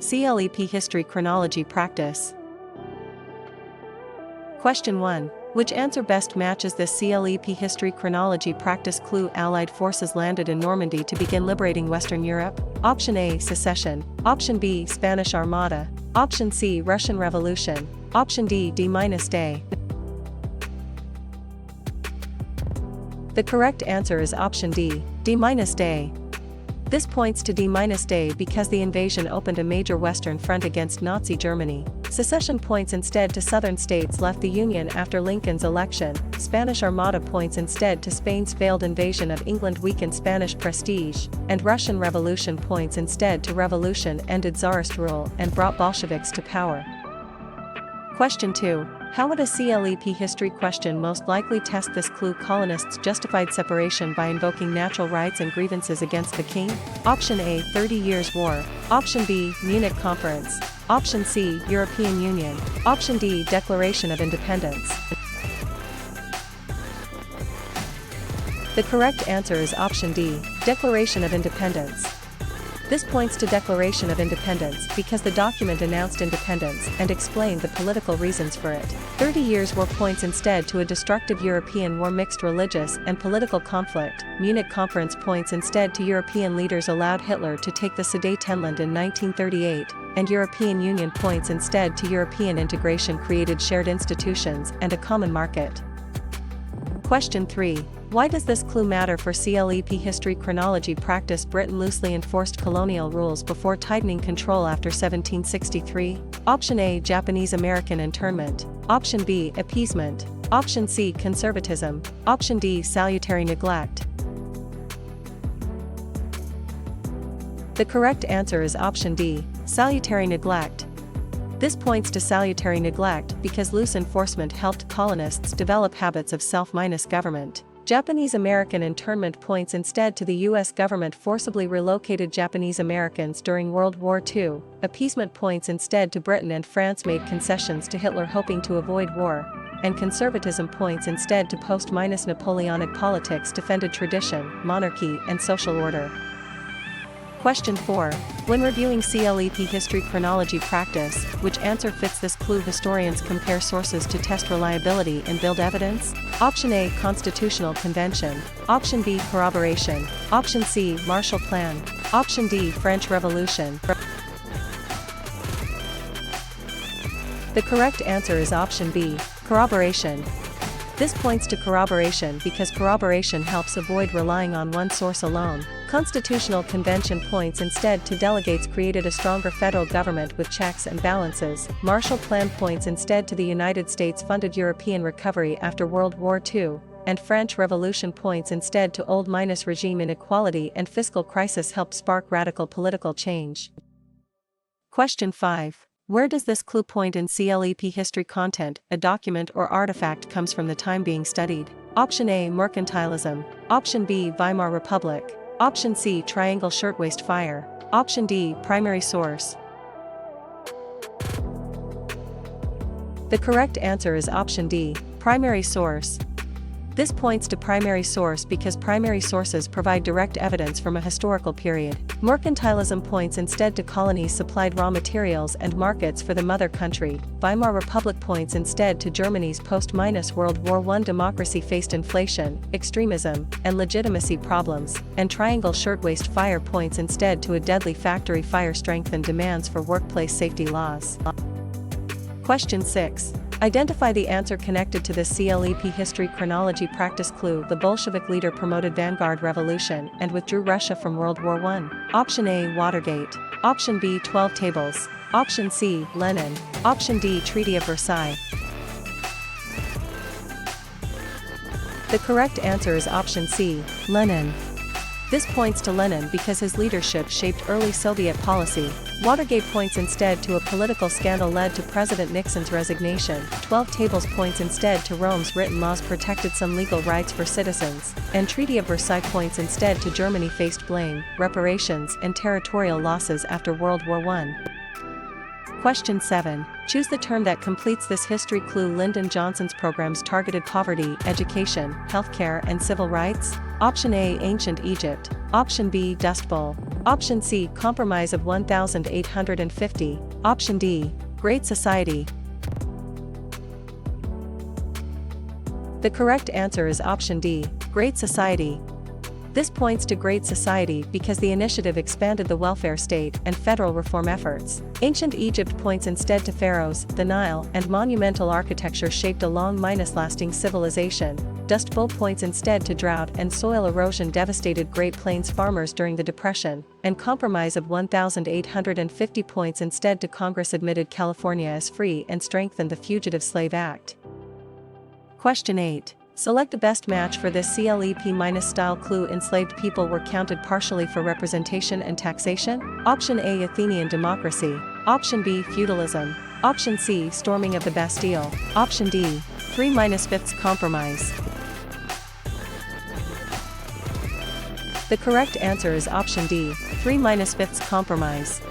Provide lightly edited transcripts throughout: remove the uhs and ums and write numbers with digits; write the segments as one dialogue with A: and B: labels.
A: CLEP History Chronology Practice. Question 1. Which answer best matches this CLEP History Chronology Practice clue? Allied forces landed in Normandy to begin liberating Western Europe? Option A. Secession. Option B. Spanish Armada. Option C. Russian Revolution. Option D. D-Day. The correct answer is option D. D-Day. This points to D-Day because the invasion opened a major Western front against Nazi Germany. Secession points instead to southern states left the Union after Lincoln's election. Spanish Armada points instead to Spain's failed invasion of England weakened Spanish prestige. And Russian Revolution points instead to revolution ended Tsarist rule and brought Bolsheviks to power. Question 2. How would a CLEP history question most likely test this clue? Colonists justified separation by invoking natural rights and grievances against the king? Option A. 30 Years' War. Option B. Munich Conference. Option C. European Union. Option D. Declaration of Independence. The correct answer is option D. Declaration of Independence. This points to Declaration of Independence because the document announced independence and explained the political reasons for it. 30 Years' War points instead to a destructive European war mixed religious and political conflict. Munich Conference points instead to European leaders allowed Hitler to take the Sudetenland in 1938, and European Union points instead to European integration created shared institutions and a common market. Question 3. Why does this clue matter for CLEP History Chronology Practice? Britain loosely enforced colonial rules before tightening control after 1763. Option A. Japanese-American internment. Option B. Appeasement. Option C. Conservatism. Option D. Salutary neglect. The correct answer is option D. Salutary neglect. This points to salutary neglect because loose enforcement helped colonists develop habits of self-government. Japanese-American internment points instead to the U.S. government forcibly relocated Japanese Americans during World War II. Appeasement points instead to Britain and France made concessions to Hitler hoping to avoid war. And conservatism points instead to post-Napoleonic politics defended tradition, monarchy, and social order. Question 4. When reviewing CLEP History Chronology Practice, which answer fits this clue? Historians compare sources to test reliability and build evidence? Option A. Constitutional Convention. Option B. Corroboration. Option C. Marshall Plan. Option D. French Revolution. The correct answer is option B. Corroboration. This points to corroboration because corroboration helps avoid relying on one source alone. Constitutional Convention points instead to delegates created a stronger federal government with checks and balances. Marshall Plan points instead to the United States funded European recovery after World War II. And French Revolution points instead to old-regime inequality and fiscal crisis helped spark radical political change. Question 5. Where does this clue point in CLEP history content? A document or artifact comes from the time being studied. Option A. Mercantilism. Option B. Weimar Republic. Option C. Triangle Shirtwaist Fire. Option D. Primary source. The correct answer is option D. Primary source. This points to primary source because primary sources provide direct evidence from a historical period. Mercantilism points instead to colonies supplied raw materials and markets for the mother country. Weimar Republic points instead to Germany's post-World War I democracy faced inflation, extremism, and legitimacy problems. And Triangle Shirtwaist Fire points instead to a deadly factory fire strengthened demands for workplace safety laws. Question 6. Identify the answer connected to this CLEP History Chronology Practice clue. The Bolshevik leader promoted vanguard revolution and withdrew Russia from World War I. Option A. Watergate. Option B. 12 Tables. Option C. Lenin. Option D. Treaty of Versailles. The correct answer is option C. Lenin. This points to Lenin because his leadership shaped early Soviet policy. Watergate points instead to a political scandal led to President Nixon's resignation. 12 Tables points instead to Rome's written laws protected some legal rights for citizens. And Treaty of Versailles points instead to Germany faced blame, reparations, and territorial losses after World War I. Question 7. Choose the term that completes this history clue. Lyndon Johnson's programs targeted poverty, education, healthcare, and civil rights. Option A. Ancient Egypt. Option B. Dust Bowl. Option C, Compromise of 1850. Option D, Great Society. The correct answer is option D, Great Society. This points to Great Society because the initiative expanded the welfare state and federal reform efforts. Ancient Egypt points instead to pharaohs, the Nile, and monumental architecture shaped a long-lasting civilization. Dust Bowl points instead to drought and soil erosion devastated Great Plains farmers during the Depression, and Compromise of 1850 points instead to Congress admitted California as free and strengthened the Fugitive Slave Act. Question 8. Select the best match for this CLEP-style clue. Enslaved people were counted partially for representation and taxation? Option A, Athenian democracy. Option B, feudalism. Option C, storming of the Bastille. Option D, 3-5 compromise. The correct answer is option D, 3-5 compromise.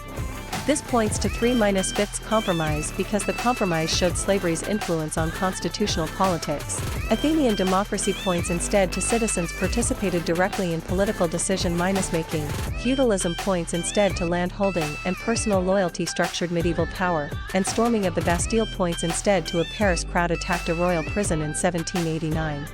A: This points to 3-5 compromise because the compromise showed slavery's influence on constitutional politics. Athenian democracy points instead to citizens participated directly in political decision-making. Feudalism points instead to land holding and personal loyalty structured medieval power, and storming of the Bastille points instead to a Paris crowd attacked a royal prison in 1789.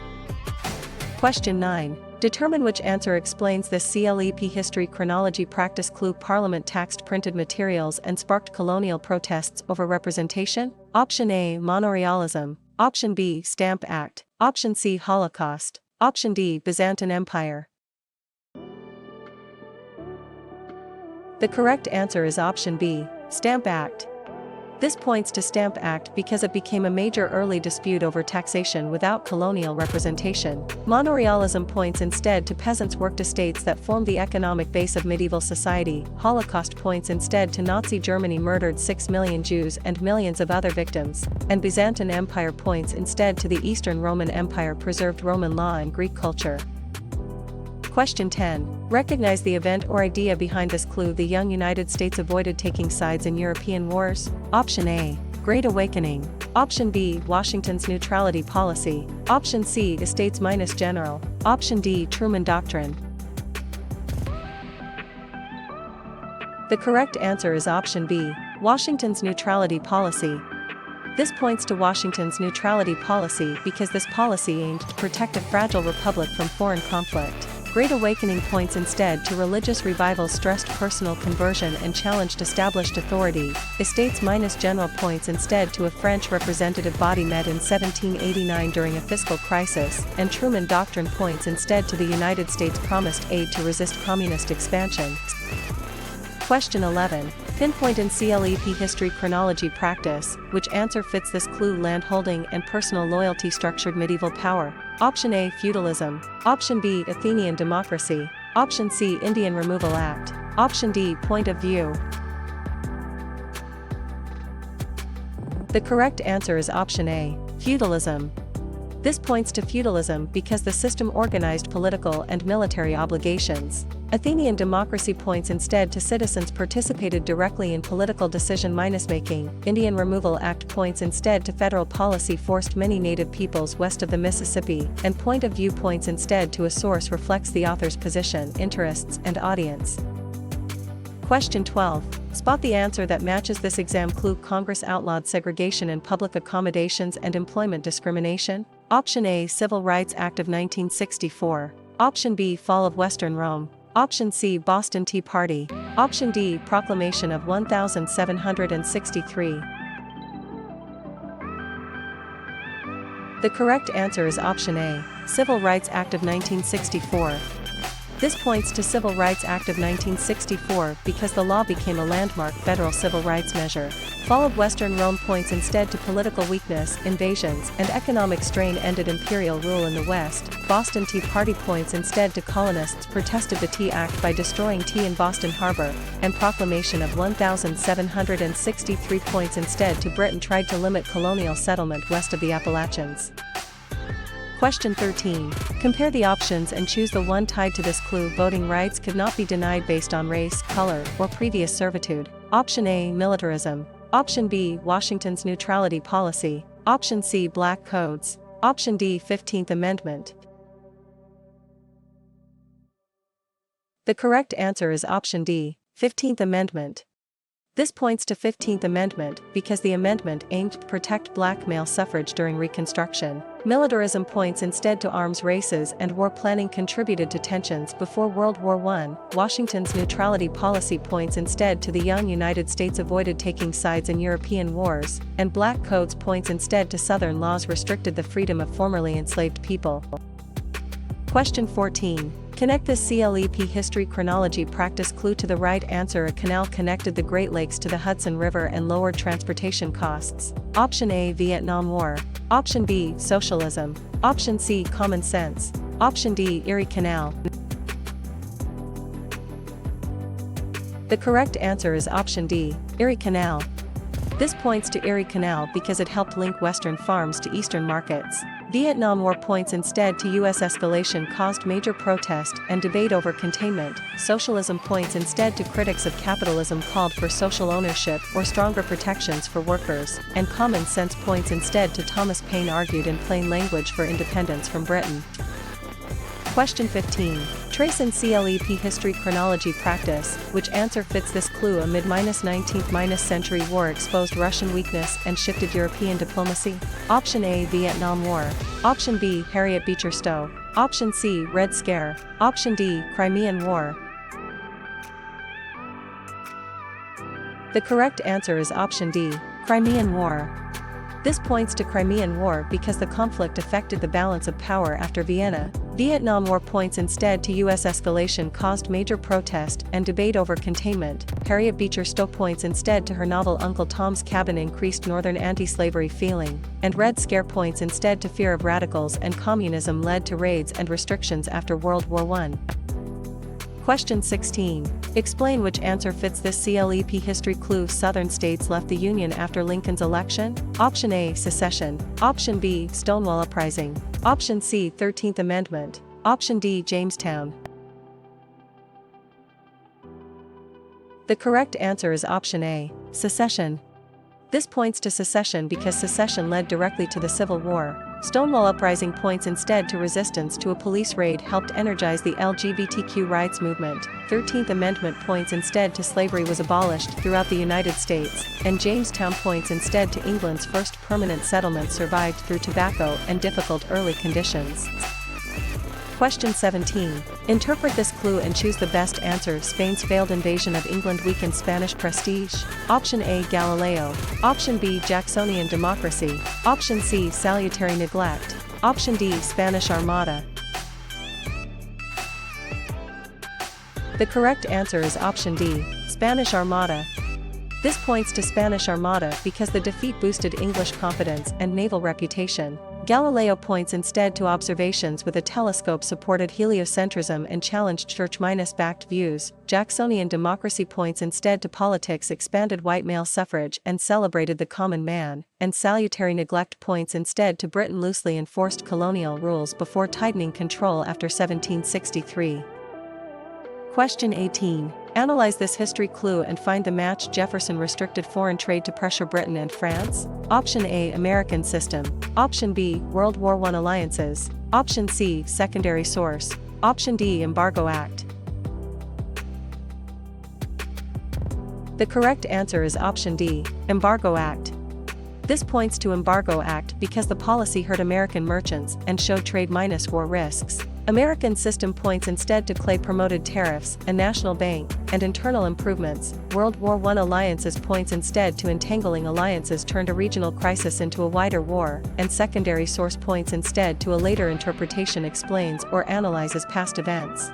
A: Question 9. Determine which answer explains this CLEP History Chronology Practice clue. Parliament taxed printed materials and sparked colonial protests over representation? Option A, Monorealism. Option B, Stamp Act. Option C, Holocaust. Option D, Byzantine Empire. The correct answer is option B, Stamp Act. This points to Stamp Act because it became a major early dispute over taxation without colonial representation. Monorealism points instead to peasants' worked estates that formed the economic base of medieval society. Holocaust points instead to Nazi Germany murdered 6 million Jews and millions of other victims, and Byzantine Empire points instead to the Eastern Roman Empire preserved Roman law and Greek culture. Question 10. Recognize the event or idea behind this clue. The young United States avoided taking sides in European wars. Option A, Great Awakening. Option B, Washington's neutrality policy. Option C, Estates minus General. Option D, Truman Doctrine. The correct answer is option B, Washington's neutrality policy. This points to Washington's neutrality policy because this policy aimed to protect a fragile republic from foreign conflict. Great Awakening points instead to religious revivals stressed personal conversion and challenged established authority. Estates minus General points instead to a French representative body met in 1789 during a fiscal crisis, and Truman Doctrine points instead to the United States promised aid to resist communist expansion. Question 11. Pinpoint in CLEP History Chronology Practice, which answer fits this clue. Landholding and personal loyalty structured medieval power. Option A, feudalism. Option B, Athenian democracy. Option C, Indian Removal Act. Option D, point of view. The correct answer is option A, feudalism. This points to feudalism because the system organized political and military obligations. Athenian democracy points instead to citizens participated directly in political decision-making. Indian Removal Act points instead to federal policy forced many native peoples west of the Mississippi, and point of view points instead to a source reflects the author's position, interests, and audience. Question 12. Spot the answer that matches this exam clue. Congress outlawed segregation in public accommodations and employment discrimination. Option A, Civil Rights Act of 1964. Option B, Fall of Western Rome. Option C, Boston Tea Party. Option D, Proclamation of 1763. The correct answer is option A, Civil Rights Act of 1964. This points to Civil Rights Act of 1964 because the law became a landmark federal civil rights measure. Fall of Western Rome points instead to political weakness, invasions, and economic strain ended imperial rule in the West. Boston Tea Party points instead to colonists protested the Tea Act by destroying tea in Boston Harbor, and Proclamation of 1763 points instead to Britain tried to limit colonial settlement west of the Appalachians. Question 13. Compare the options and choose the one tied to this clue. Voting rights could not be denied based on race, color, or previous servitude. Option A, militarism. Option B, Washington's neutrality policy. Option C, black codes. Option D, 15th Amendment. The correct answer is option D, 15th Amendment. This points to 15th Amendment because the amendment aimed to protect black male suffrage during Reconstruction. Militarism points instead to arms races, and war planning contributed to tensions before World War I. Washington's neutrality policy points instead to the young United States avoided taking sides in European wars, and black codes points instead to Southern laws restricted the freedom of formerly enslaved people. Question 14. Connect this CLEP History Chronology Practice clue to the right answer. A canal connected the Great Lakes to the Hudson River and lowered transportation costs. Option A, Vietnam War. Option B, socialism. Option C, common sense. Option D, Erie Canal. The correct answer is option D, Erie Canal. This points to Erie Canal because it helped link Western farms to Eastern markets. Vietnam War points instead to U.S. escalation caused major protest and debate over containment. Socialism points instead to critics of capitalism called for social ownership or stronger protections for workers, and common sense points instead to Thomas Paine argued in plain language for independence from Britain. Question 15. Trace in CLEP History Chronology Practice, which answer fits this clue. Amid -19th century war exposed Russian weakness and shifted European diplomacy. Option A, Vietnam War. Option B, Harriet Beecher Stowe. Option C, Red Scare. Option D, Crimean War. The correct answer is option D, Crimean War. This points to Crimean War because the conflict affected the balance of power after Vienna. Vietnam War points instead to U.S. escalation caused major protest and debate over containment. Harriet Beecher Stowe points instead to her novel Uncle Tom's Cabin increased northern anti-slavery feeling, and Red Scare points instead to fear of radicals and communism led to raids and restrictions after World War I. Question 16. Explain which answer fits this CLEP history clue. Southern states left the Union after Lincoln's election. Option A, secession. Option B, Stonewall Uprising. Option C, 13th Amendment. Option D, Jamestown. The correct answer is option A, secession. This points to secession because secession led directly to the Civil War. Stonewall Uprising points instead to resistance to a police raid helped energize the LGBTQ rights movement. 13th Amendment points instead to slavery was abolished throughout the United States, and Jamestown points instead to England's first permanent settlement survived through tobacco and difficult early conditions. Question 17. Interpret this clue and choose the best answer. Spain's failed invasion of England weakened Spanish prestige. Option A, Galileo. Option B, Jacksonian democracy. Option C, salutary neglect. Option D, Spanish Armada. The correct answer is option D, Spanish Armada. This points to Spanish Armada because the defeat boosted English confidence and naval reputation. Galileo points instead to observations with a telescope supported heliocentrism and challenged church-backed views. Jacksonian democracy points instead to politics expanded white male suffrage and celebrated the common man, and salutary neglect points instead to Britain loosely enforced colonial rules before tightening control after 1763. Question 18. Analyze this history clue and find the match. Jefferson restricted foreign trade to pressure Britain and France. Option A, American system. Option B, World War I alliances. Option C, secondary source. Option D, Embargo Act. The correct answer is option D, Embargo Act. This points to Embargo Act because the policy hurt American merchants and showed trade-war risks. American system points instead to Clay promoted tariffs, a national bank, and internal improvements. World War I alliances points instead to entangling alliances turned a regional crisis into a wider war, and secondary source points instead to a later interpretation explains or analyzes past events.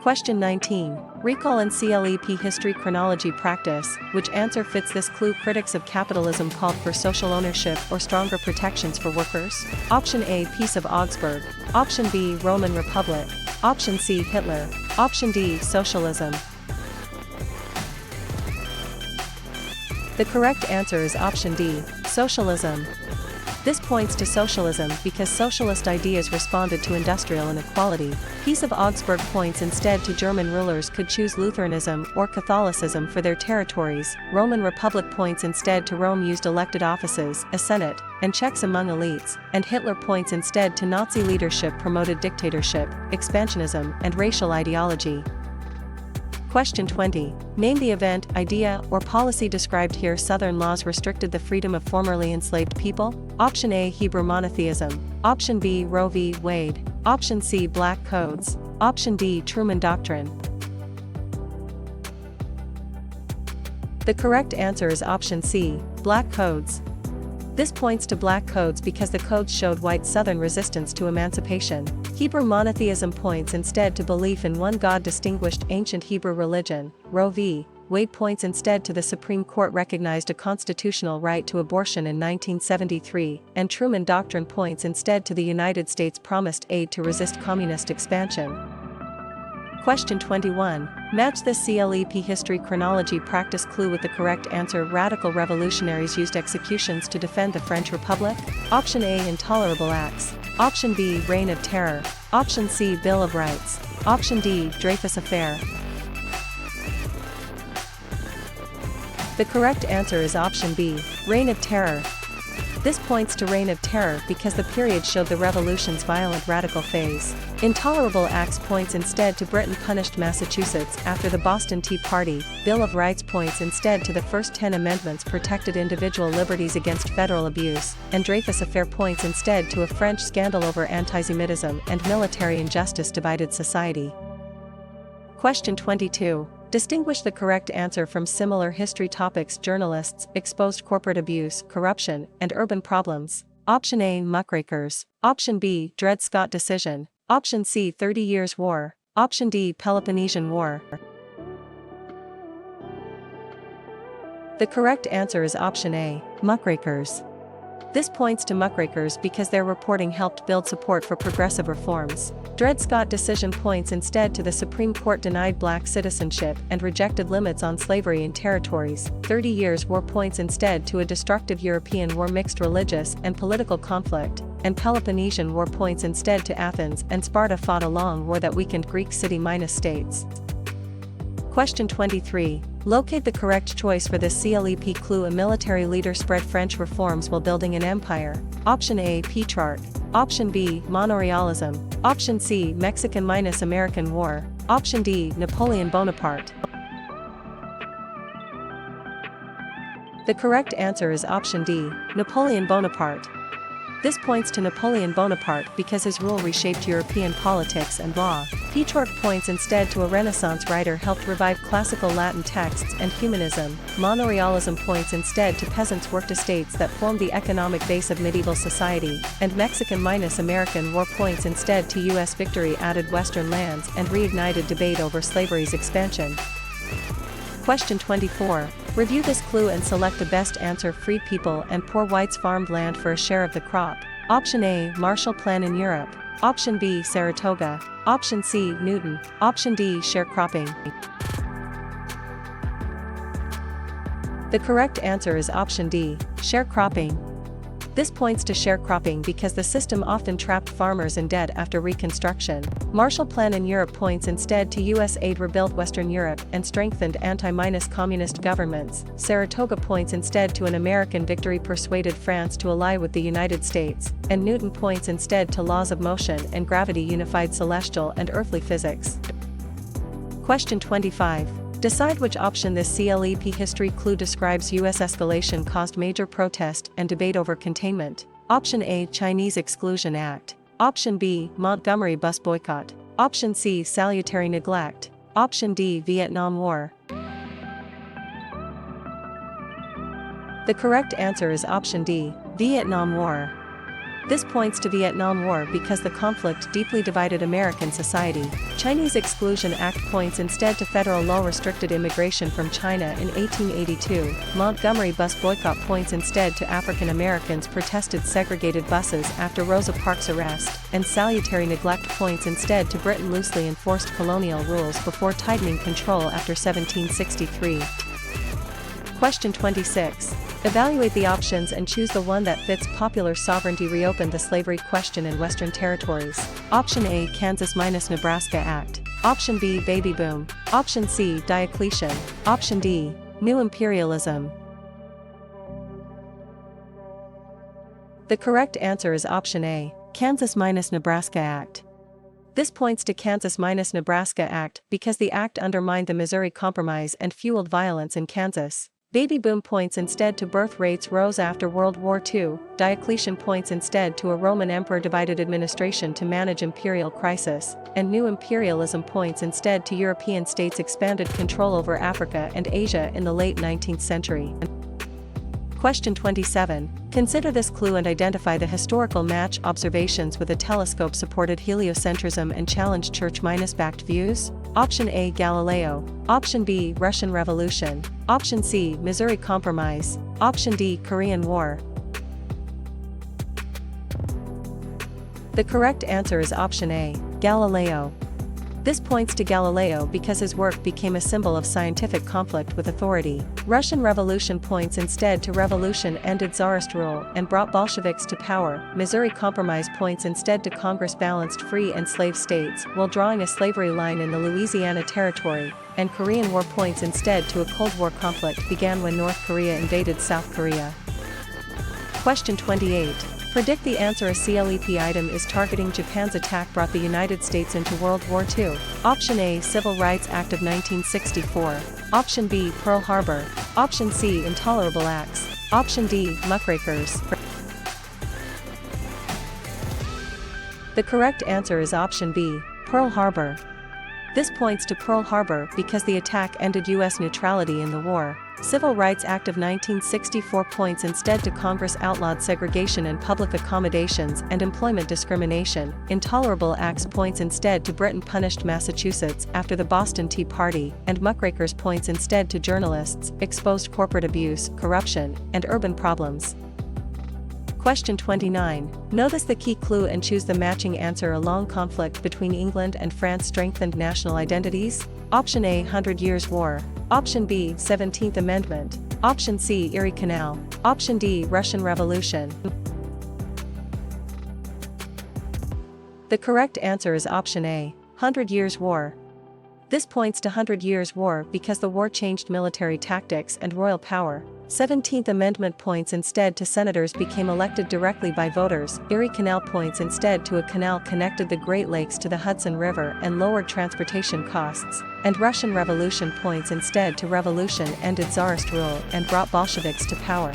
A: Question 19. Recall in CLEP History Chronology Practice, which answer fits this clue. Critics of capitalism called for social ownership or stronger protections for workers. Option A, Peace of Augsburg. Option B, Roman Republic. Option C, Hitler. Option D, socialism. The correct answer is option D, socialism. This points to socialism because socialist ideas responded to industrial inequality. Peace of Augsburg points instead to German rulers could choose Lutheranism or Catholicism for their territories. Roman Republic points instead to Rome used elected offices, a senate, and checks among elites, and Hitler points instead to Nazi leadership promoted dictatorship, expansionism, and racial ideology. Question 20. Name the event, idea, or policy described here. Southern laws restricted the freedom of formerly enslaved people. Option A. Hebrew monotheism. Option B. Roe v. Wade. Option C. Black Codes. Option D. Truman Doctrine. The correct answer is option C. Black Codes. This points to black codes because the codes showed white Southern resistance to emancipation. Hebrew monotheism points instead to belief in one God. Distinguished ancient Hebrew religion. Roe v. Wade points instead to the Supreme Court recognized a constitutional right to abortion in 1973, and Truman Doctrine points instead to the United States promised aid to resist communist expansion. Question 21. Match the CLEP History Chronology Practice clue with the correct answer. Radical revolutionaries used executions to defend the French Republic. Option A. Intolerable acts. Option B. Reign of Terror. Option C. Bill of Rights. Option D. Dreyfus Affair. The correct answer is option B. Reign of Terror. This points to Reign of Terror because the period showed the revolution's violent radical phase. Intolerable acts points instead to Britain punished Massachusetts after the Boston Tea Party. Bill of Rights points instead to the first 10 amendments protected individual liberties against federal abuse, and Dreyfus Affair points instead to a French scandal over anti-Semitism and military injustice divided society. Question 22. Distinguish the correct answer from similar history topics. Journalists exposed corporate abuse, corruption, and urban problems. Option A. Muckrakers. Option B. Dred Scott Decision. Option C. 30 Years' War. Option D. Peloponnesian War. The correct answer is option A. Muckrakers. This points to muckrakers because their reporting helped build support for progressive reforms. Dred Scott Decision points instead to the Supreme Court denied black citizenship and rejected limits on slavery in territories. 30 Years' War points instead to a destructive European war mixed religious and political conflict, and Peloponnesian War points instead to Athens and Sparta fought a long war that weakened Greek city-states. Question 23. Locate the correct choice for this CLEP clue. A military leader spread French reforms while building an empire. Option A. Petrarch. Option B. Monrealism. Option C. Mexican-American War. Option D. Napoleon Bonaparte. The correct answer is option D. Napoleon Bonaparte. This points to Napoleon Bonaparte because his rule reshaped European politics and law. Petrarch points instead to a Renaissance writer helped revive classical Latin texts and humanism. Monrealism points instead to peasants' worked estates that formed the economic base of medieval society, and Mexican-American War points instead to U.S. victory added Western lands and reignited debate over slavery's expansion. Question 24. Review this clue and select the best answer. Freed people and poor whites farmed land for a share of the crop. Option A. Marshall Plan in Europe. Option B. Saratoga. Option C. Newton. Option D. Sharecropping. The correct answer is option D. Sharecropping. This points to sharecropping because the system often trapped farmers in debt after Reconstruction. Marshall Plan in Europe points instead to U.S. aid rebuilt Western Europe and strengthened anti-communist governments. Saratoga points instead to an American victory persuaded France to ally with the United States, and Newton points instead to laws of motion and gravity unified celestial and earthly physics. Question 25. Decide which option this CLEP history clue describes. U.S. escalation caused major protest and debate over containment. Option A. Chinese Exclusion Act. Option B. Montgomery bus boycott. Option C. Salutary neglect. Option D. Vietnam War. The correct answer is option D. Vietnam War. This points to Vietnam War because the conflict deeply divided American society. Chinese Exclusion Act points instead to federal law restricted immigration from China in 1882. Montgomery bus boycott points instead to African Americans protested segregated buses after Rosa Parks' arrest, and salutary neglect points instead to Britain loosely enforced colonial rules before tightening control after 1763. Question 26. Evaluate the options and choose the one that fits. Popular sovereignty reopened the slavery question in Western territories. Option A, Kansas-Nebraska Act. Option B, baby boom. Option C, Diocletian. Option D, new imperialism. The correct answer is option A, Kansas-Nebraska Act. This points to Kansas-Nebraska Act because the act undermined the Missouri Compromise and fueled violence in Kansas. Baby boom points instead to birth rates rose after World War II. Diocletian points instead to a Roman emperor divided administration to manage imperial crisis, and new imperialism points instead to European states' expanded control over Africa and Asia in the late 19th century. Question 27. Consider this clue and identify the historical match. Observations with a telescope supported heliocentrism and challenged church-backed views. Option A, Galileo. Option B, Russian Revolution. Option C, Missouri Compromise. Option D, Korean War. The correct answer is option A, Galileo. This points to Galileo because his work became a symbol of scientific conflict with authority. Russian Revolution points instead to revolution ended Tsarist rule and brought Bolsheviks to power. Missouri Compromise points instead to Congress balanced free and slave states while drawing a slavery line in the Louisiana Territory. And Korean War points instead to a Cold War conflict began when North Korea invaded South Korea. Question 28. Predict the answer. A CLEP item is targeting Japan's attack brought the United States into World War II. Option A, Civil Rights Act of 1964. Option B, Pearl Harbor. Option C, Intolerable Acts. Option D, Muckrakers. The correct answer is option B, Pearl Harbor. This points to Pearl Harbor because the attack ended U.S. neutrality in the war. Civil Rights Act of 1964 points instead to Congress outlawed segregation in public accommodations and employment discrimination. Intolerable Acts points instead to Britain punished Massachusetts after the Boston Tea Party, and Muckrakers points instead to journalists, exposed corporate abuse, corruption, and urban problems. Question 29. Notice the key clue and choose the matching answer. A long conflict between England and France strengthened national identities. Option A, 100 Years' War. Option B, 17th Amendment. Option C, Erie Canal. Option D, Russian Revolution. The correct answer is option A, 100 Years' War. This points to 100 Years' War because the war changed military tactics and royal power. 17th Amendment points instead to senators became elected directly by voters. Erie Canal points instead to a canal connected the Great Lakes to the Hudson River and lowered transportation costs. And Russian Revolution points instead to revolution ended Tsarist rule and brought Bolsheviks to power.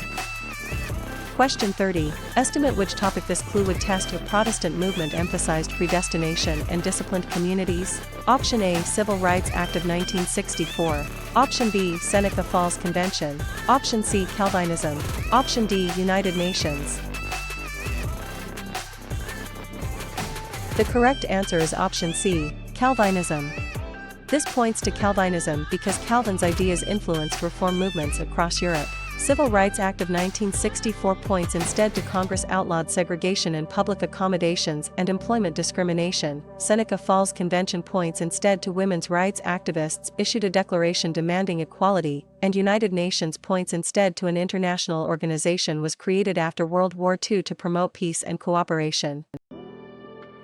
A: Question 30. Estimate which topic this clue would test. The Protestant movement emphasized predestination and disciplined communities. Option A, Civil Rights Act of 1964. Option B, Seneca Falls Convention. Option C, Calvinism. Option D, United Nations. The correct answer is option C, Calvinism. This points to Calvinism because Calvin's ideas influenced reform movements across Europe. Civil Rights Act of 1964 points instead to Congress outlawed segregation in public accommodations and employment discrimination. Seneca Falls Convention points instead to women's rights activists issued a declaration demanding equality, and United Nations points instead to an international organization was created after World War II to promote peace and cooperation.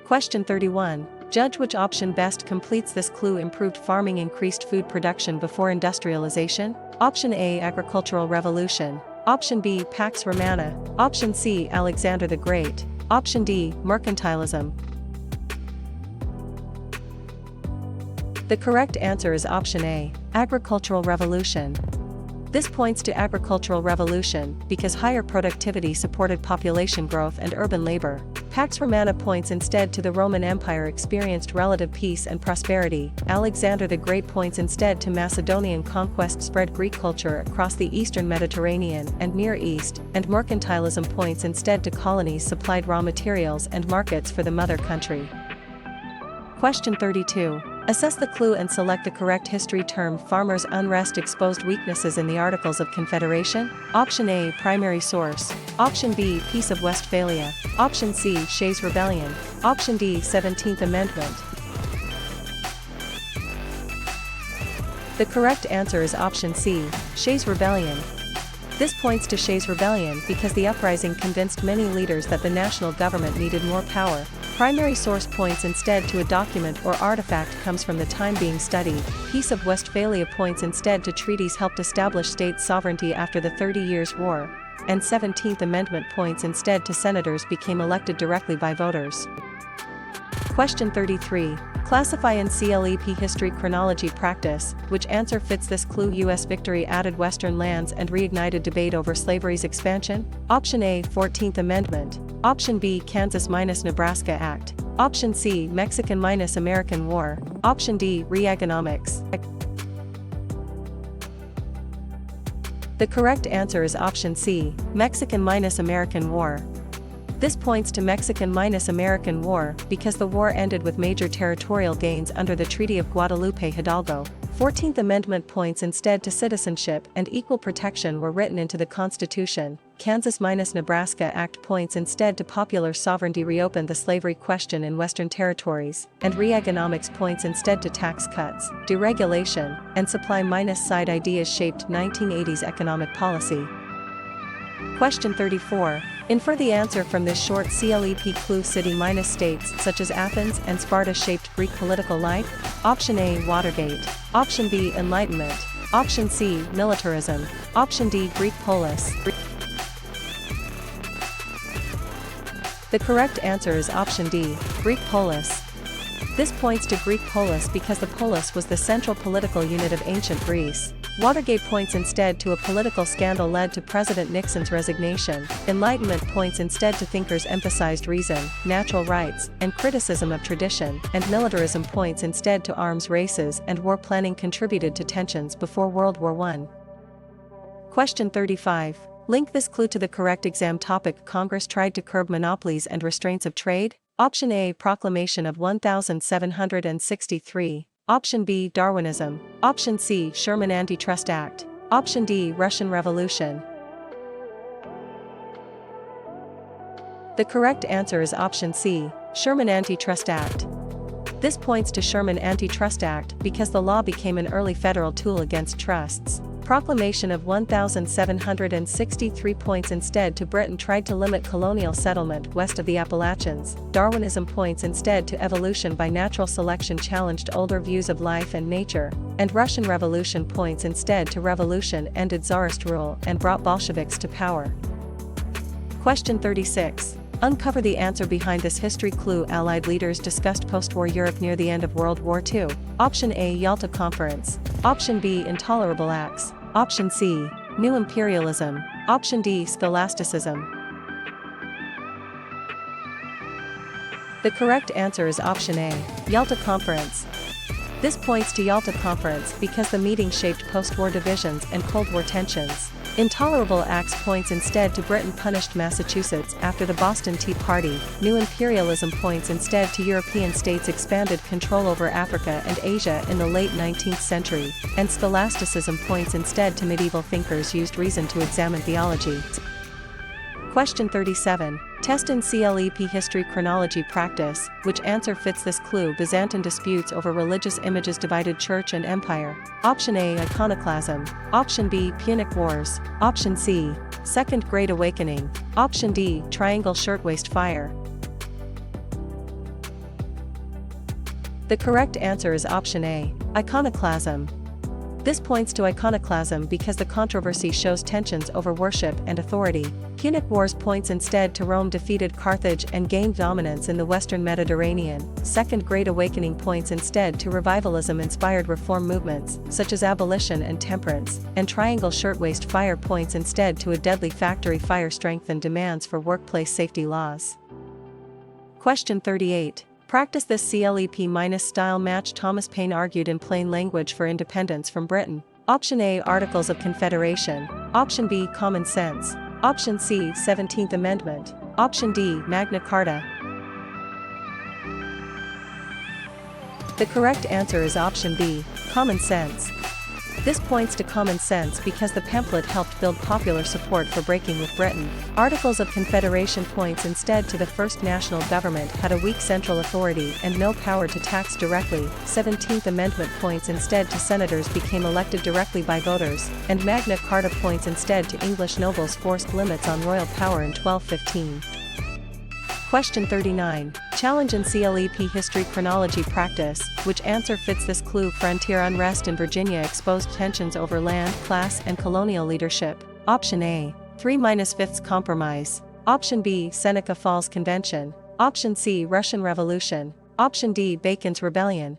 A: Question 31. Judge which option best completes this clue. Improved farming increased food production before industrialization. Option A, Agricultural Revolution. Option B, Pax Romana. Option C, Alexander the Great. Option D, Mercantilism. The correct answer is option A, Agricultural Revolution. This points to agricultural revolution because higher productivity supported population growth and urban labor. Pax Romana points instead to the Roman Empire experienced relative peace and prosperity. Alexander the Great points instead to Macedonian conquest spread Greek culture across the eastern Mediterranean and Near East, and mercantilism points instead to colonies supplied raw materials and markets for the mother country. Question 32. Assess the clue and select the correct history term. Farmers' unrest exposed weaknesses in the Articles of Confederation. Option A, primary source. Option B, Peace of Westphalia. Option C, Shays Rebellion. Option D, 17th Amendment. The correct answer is option C, Shays Rebellion. This points to Shays' rebellion because the uprising convinced many leaders that the national government needed more power. Primary source points instead to a document or artifact comes from the time being studied. Peace of Westphalia points instead to treaties helped establish state sovereignty after the 30 Years' War. And 17th Amendment points instead to senators became elected directly by voters. Question 33. Classify in CLEP History Chronology Practice, which answer fits this clue? U.S. victory added Western lands and reignited debate over slavery's expansion? Option A, 14th Amendment. Option B, Kansas-Nebraska Act. Option C, Mexican-American War. Option D, Reaganomics. The correct answer is option C, Mexican-American War. This points to Mexican-American War because the war ended with major territorial gains under the Treaty of Guadalupe Hidalgo. 14th Amendment points instead to citizenship and equal protection were written into the Constitution. Kansas-Nebraska Act points instead to popular sovereignty reopened the slavery question in Western territories, and Reaganomics points instead to tax cuts, deregulation, and supply-side ideas shaped 1980s economic policy. Question 34. Infer the answer from this short CLEP clue. City-states such as Athens and Sparta shaped Greek political life? Option A, Watergate. Option B, Enlightenment. Option C, militarism. Option D, Greek polis. The correct answer is option D, Greek polis. This points to Greek polis because the polis was the central political unit of ancient Greece. Watergate points instead to a political scandal led to President Nixon's resignation. Enlightenment points instead to thinkers emphasized reason, natural rights, and criticism of tradition, and militarism points instead to arms races and war planning contributed to tensions before World War I. Question 35. Link this clue to the correct exam topic. Congress tried to curb monopolies and restraints of trade? Option A, Proclamation of 1763. Option B, Darwinism. Option C, Sherman Antitrust Act. Option D, Russian Revolution. The correct answer is option C, Sherman Antitrust Act. This points to Sherman Antitrust Act because the law became an early federal tool against trusts. Proclamation of 1763 points instead to Britain tried to limit colonial settlement west of the Appalachians. Darwinism points instead to evolution by natural selection challenged older views of life and nature, and Russian Revolution points instead to revolution ended Tsarist rule and brought Bolsheviks to power. Question 36. Uncover the answer behind this history clue. Allied leaders discussed post-war Europe near the end of World War II. Option A, Yalta Conference. Option B, Intolerable Acts. Option C, New Imperialism. Option D, Scholasticism. The correct answer is option A, Yalta Conference. This points to Yalta Conference because the meeting shaped post-war divisions and Cold War tensions. Intolerable Acts points instead to Britain punished Massachusetts after the Boston Tea Party. New Imperialism points instead to European states expanded control over Africa and Asia in the late 19th century, and Scholasticism points instead to medieval thinkers used reason to examine theology. Question 37. Test in CLEP History Chronology Practice, which answer fits this clue? Byzantine disputes over religious images divided church and empire. Option A, Iconoclasm. Option B, Punic Wars. Option C, Second Great Awakening. Option D, Triangle Shirtwaist Fire. The correct answer is option A, Iconoclasm. This points to iconoclasm because the controversy shows tensions over worship and authority. Punic Wars points instead to Rome defeated Carthage and gained dominance in the Western Mediterranean. Second Great Awakening points instead to revivalism-inspired reform movements, such as abolition and temperance, and Triangle Shirtwaist Fire points instead to a deadly factory fire strengthened demands for workplace safety laws. Question 38. Practice this CLEP-style match. Thomas Paine argued in plain language for independence from Britain. Option A, Articles of Confederation. Option B, Common Sense. Option C, 17th Amendment. Option D, Magna Carta. The correct answer is option B, Common Sense. This points to common sense because the pamphlet helped build popular support for breaking with Britain. Articles of Confederation points instead to the first national government had a weak central authority and no power to tax directly. 17th Amendment points instead to senators became elected directly by voters, and Magna Carta points instead to English nobles forced limits on royal power in 1215. Question 39. Challenge in CLEP History Chronology Practice, which answer fits this clue? Frontier unrest in Virginia exposed tensions over land, class, and colonial leadership. Option A. 3-5th Compromise. Option B. Seneca Falls Convention. Option C. Russian Revolution. Option D. Bacon's Rebellion.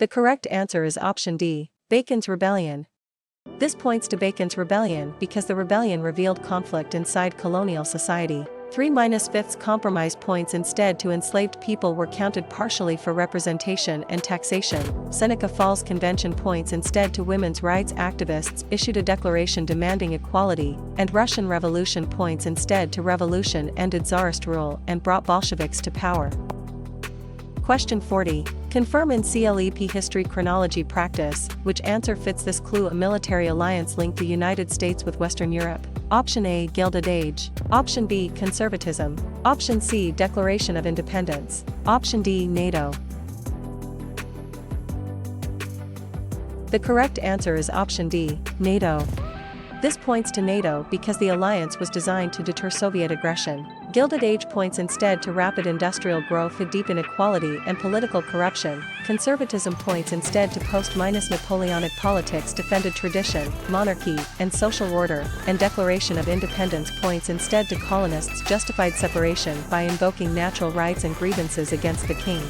A: The correct answer is option D. Bacon's Rebellion. This points to Bacon's Rebellion because the rebellion revealed conflict inside colonial society. 3-5th Compromise points instead to enslaved people were counted partially for representation and taxation. Seneca Falls Convention points instead to women's rights activists issued a declaration demanding equality, and Russian Revolution points instead to revolution ended Tsarist rule and brought Bolsheviks to power. Question 40. Confirm in CLEP History Chronology Practice, which answer fits this clue? A military alliance linked the United States with Western Europe. Option A. Gilded Age. Option B. Conservatism. Option C. Declaration of Independence. Option D. NATO. The correct answer is option D. NATO. This points to NATO because the alliance was designed to deter Soviet aggression. Gilded Age points instead to rapid industrial growth and deep inequality and political corruption. Conservatism points instead to post-Napoleonic politics defended tradition, monarchy, and social order, and Declaration of Independence points instead to colonists justified separation by invoking natural rights and grievances against the king.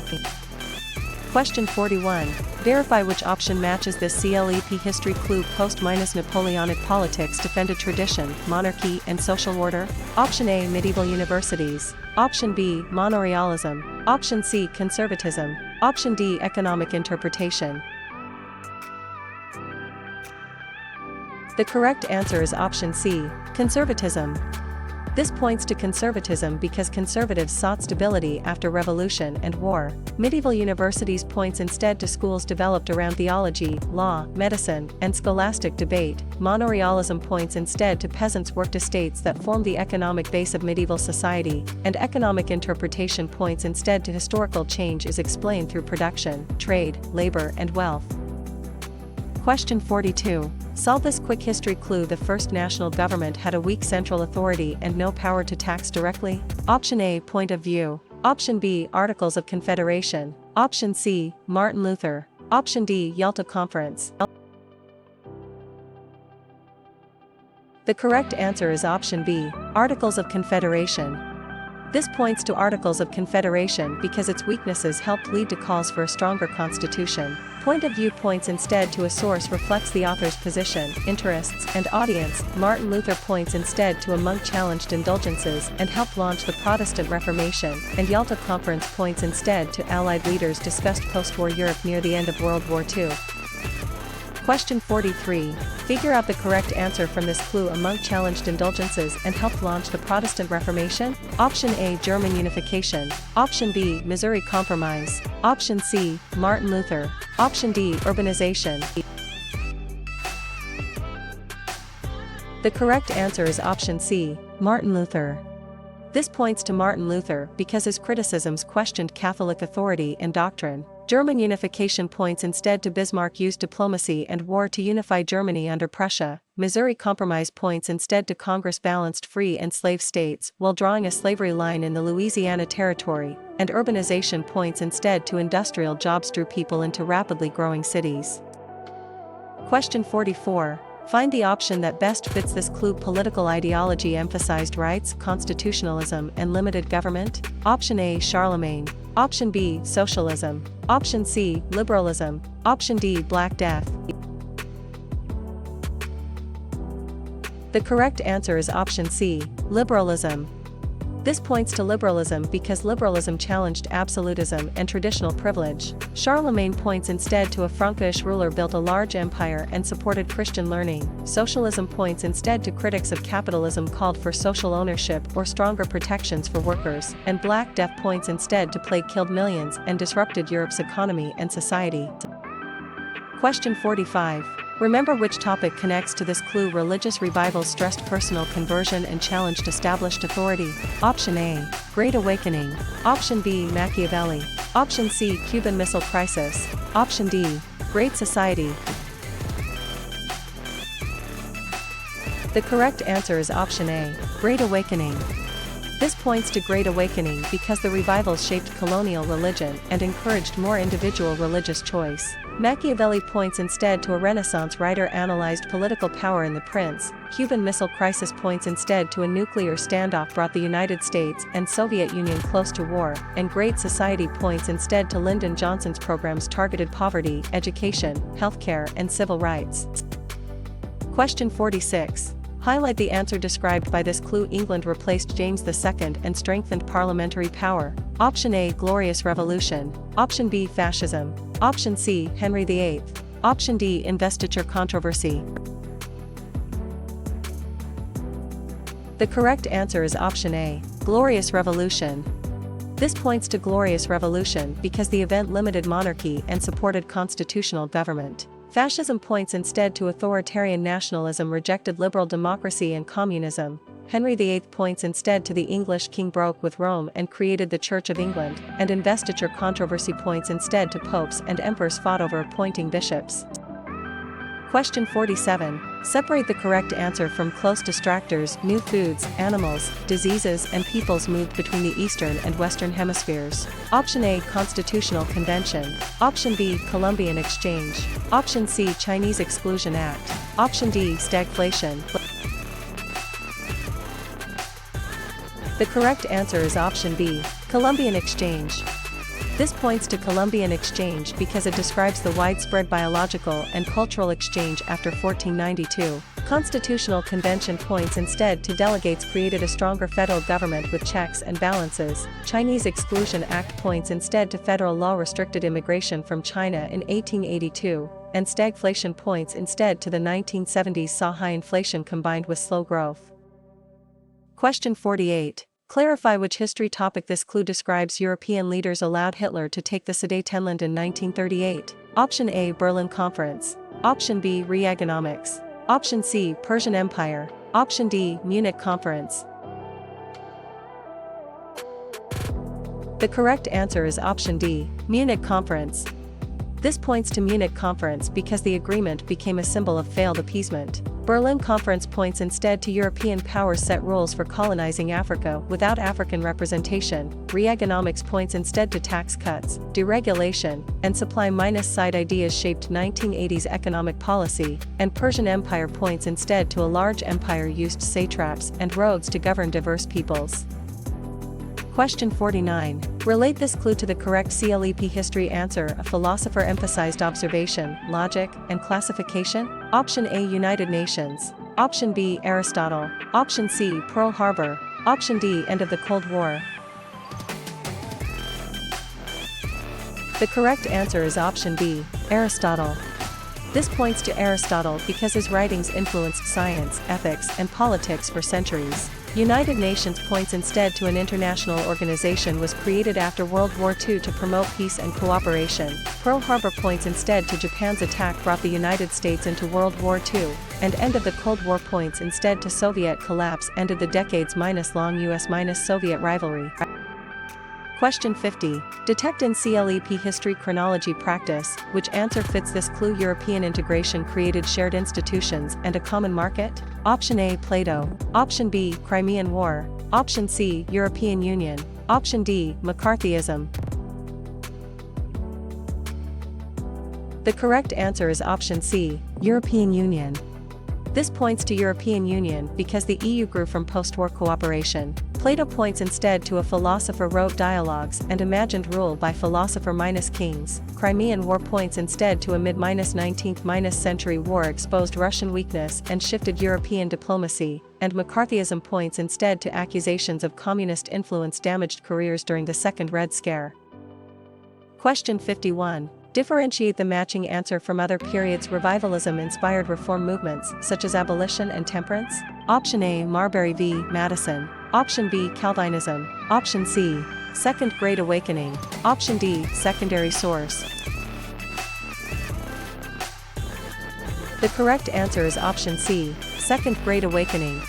A: Question 41. Verify which option matches this CLEP history clue. Post-Napoleonic politics defended tradition, monarchy, and social order. Option A. Medieval universities. Option B. Manorialism. Option C. Conservatism. Option D. Economic interpretation. The correct answer is option C. Conservatism. This points to conservatism because conservatives sought stability after revolution and war. Medieval universities points instead to schools developed around theology, law, medicine, and scholastic debate. Manorialism points instead to peasants' worked estates that formed the economic base of medieval society, and economic interpretation points instead to historical change is explained through production, trade, labor, and wealth. Question 42. Solve this quick history clue. The first national government had a weak central authority and no power to tax directly. Option A. Point of view. Option B. Articles of Confederation. Option C. Martin Luther. Option D. Yalta Conference. The correct answer is option B. Articles of Confederation. This points to Articles of Confederation because its weaknesses helped lead to calls for a stronger constitution. Point of view points instead to a source reflects the author's position, interests, and audience. Martin Luther points instead to a monk challenged indulgences and helped launch the Protestant Reformation, and Yalta Conference points instead to Allied leaders discussed post-war Europe near the end of World War II. Question 43. Figure out the correct answer from this clue. A monk challenged indulgences and helped launch the Protestant Reformation. Option A. German unification. Option B. Missouri Compromise. Option C. Martin Luther. Option D. Urbanization. The correct answer is option C. Martin Luther. This points to Martin Luther because his criticisms questioned Catholic authority and doctrine. German unification points instead to Bismarck used diplomacy and war to unify Germany under Prussia. Missouri Compromise points instead to Congress balanced free and slave states while drawing a slavery line in the Louisiana Territory, and urbanization points instead to industrial jobs drew people into rapidly growing cities. Question 44. Find the option that best fits this clue. Political ideology emphasized rights, constitutionalism, and limited government. Option A. Charlemagne. Option B. Socialism. Option C. Liberalism. Option D. Black Death. The correct answer is option C. Liberalism. This points to liberalism because liberalism challenged absolutism and traditional privilege. Charlemagne points instead to a Frankish ruler built a large empire and supported Christian learning. Socialism points instead to critics of capitalism called for social ownership or stronger protections for workers. And Black Death points instead to plague killed millions and disrupted Europe's economy and society. Question 45. Remember which topic connects to this clue. Religious revivals stressed personal conversion and challenged established authority. Option A, Great Awakening. Option B, Machiavelli. Option C, Cuban Missile Crisis. Option D, Great Society. The correct answer is option A, Great Awakening. This points to Great Awakening because the revivals shaped colonial religion and encouraged more individual religious choice. Machiavelli points instead to a Renaissance writer analyzed political power in The Prince. Cuban Missile Crisis points instead to a nuclear standoff brought the United States and Soviet Union close to war, and Great Society points instead to Lyndon Johnson's programs targeted poverty, education, healthcare, and civil rights. Question 46. Highlight the answer described by this clue. England replaced James II and strengthened parliamentary power. Option A, Glorious Revolution. Option B, Fascism. Option C, Henry VIII. Option D, Investiture Controversy. The correct answer is option A, Glorious Revolution. This points to Glorious Revolution because the event limited monarchy and supported constitutional government. Fascism points instead to authoritarian nationalism, rejected liberal democracy and communism. Henry VIII points instead to the English king broke with Rome and created the Church of England, and investiture controversy points instead to popes and emperors fought over appointing bishops. Question 47. Separate the correct answer from close distractors. New foods, animals, diseases, and peoples moved between the Eastern and Western hemispheres. Option A, Constitutional Convention. Option B, Columbian Exchange. Option C, Chinese Exclusion Act. Option D, stagflation. The correct answer is option B, Columbian Exchange. This points to Columbian Exchange because it describes the widespread biological and cultural exchange after 1492. Constitutional Convention points instead to delegates created a stronger federal government with checks and balances. Chinese Exclusion Act points instead to federal law restricted immigration from China in 1882, and stagflation points instead to the 1970s saw high inflation combined with slow growth. Question 48. Clarify which history topic this clue describes. European leaders allowed Hitler to take the Sudetenland in 1938. Option A, Berlin Conference. Option B, Reaganomics. Option C, Persian Empire. Option D, Munich Conference. The correct answer is option D, Munich Conference. This points to Munich Conference because the agreement became a symbol of failed appeasement. Berlin Conference points instead to European powers set rules for colonizing Africa without African representation. Reaganomics points instead to tax cuts, deregulation, and supply-side ideas shaped 1980s economic policy, and Persian Empire points instead to a large empire used satraps and rogues to govern diverse peoples. Question 49. Relate this clue to the correct CLEP history answer. A philosopher emphasized observation, logic, and classification. Option A, United Nations. Option B, Aristotle. Option C, Pearl Harbor. Option D, End of the Cold War. The correct answer is option B, Aristotle. This points to Aristotle because his writings influenced science, ethics, and politics for centuries. United Nations points instead to an international organization was created after World War II to promote peace and cooperation. Pearl Harbor points instead to Japan's attack brought the United States into World War II, and End of the Cold War points instead to Soviet collapse ended the decades-long US-Soviet rivalry. Question 50. Detect in CLEP History Chronology Practice, which answer fits this clue. European integration created shared institutions and a common market? Option A, Plato. Option B, Crimean War. Option C, European Union. Option D, McCarthyism. The correct answer is option C, European Union. This points to European Union because the EU grew from post-war cooperation. Plato points instead to a philosopher wrote dialogues and imagined rule by philosopher-kings. Crimean War points instead to a mid-19th century war exposed Russian weakness and shifted European diplomacy, and McCarthyism points instead to accusations of communist influence damaged careers during the Second Red Scare. Question 51. Differentiate the matching answer from other periods. Revivalism-inspired reform movements such as abolition and temperance. Option A. Marbury v. Madison. Option B. Calvinism. Option C. Second Great Awakening. Option D. Secondary source. The correct answer is option C. Second Great Awakening.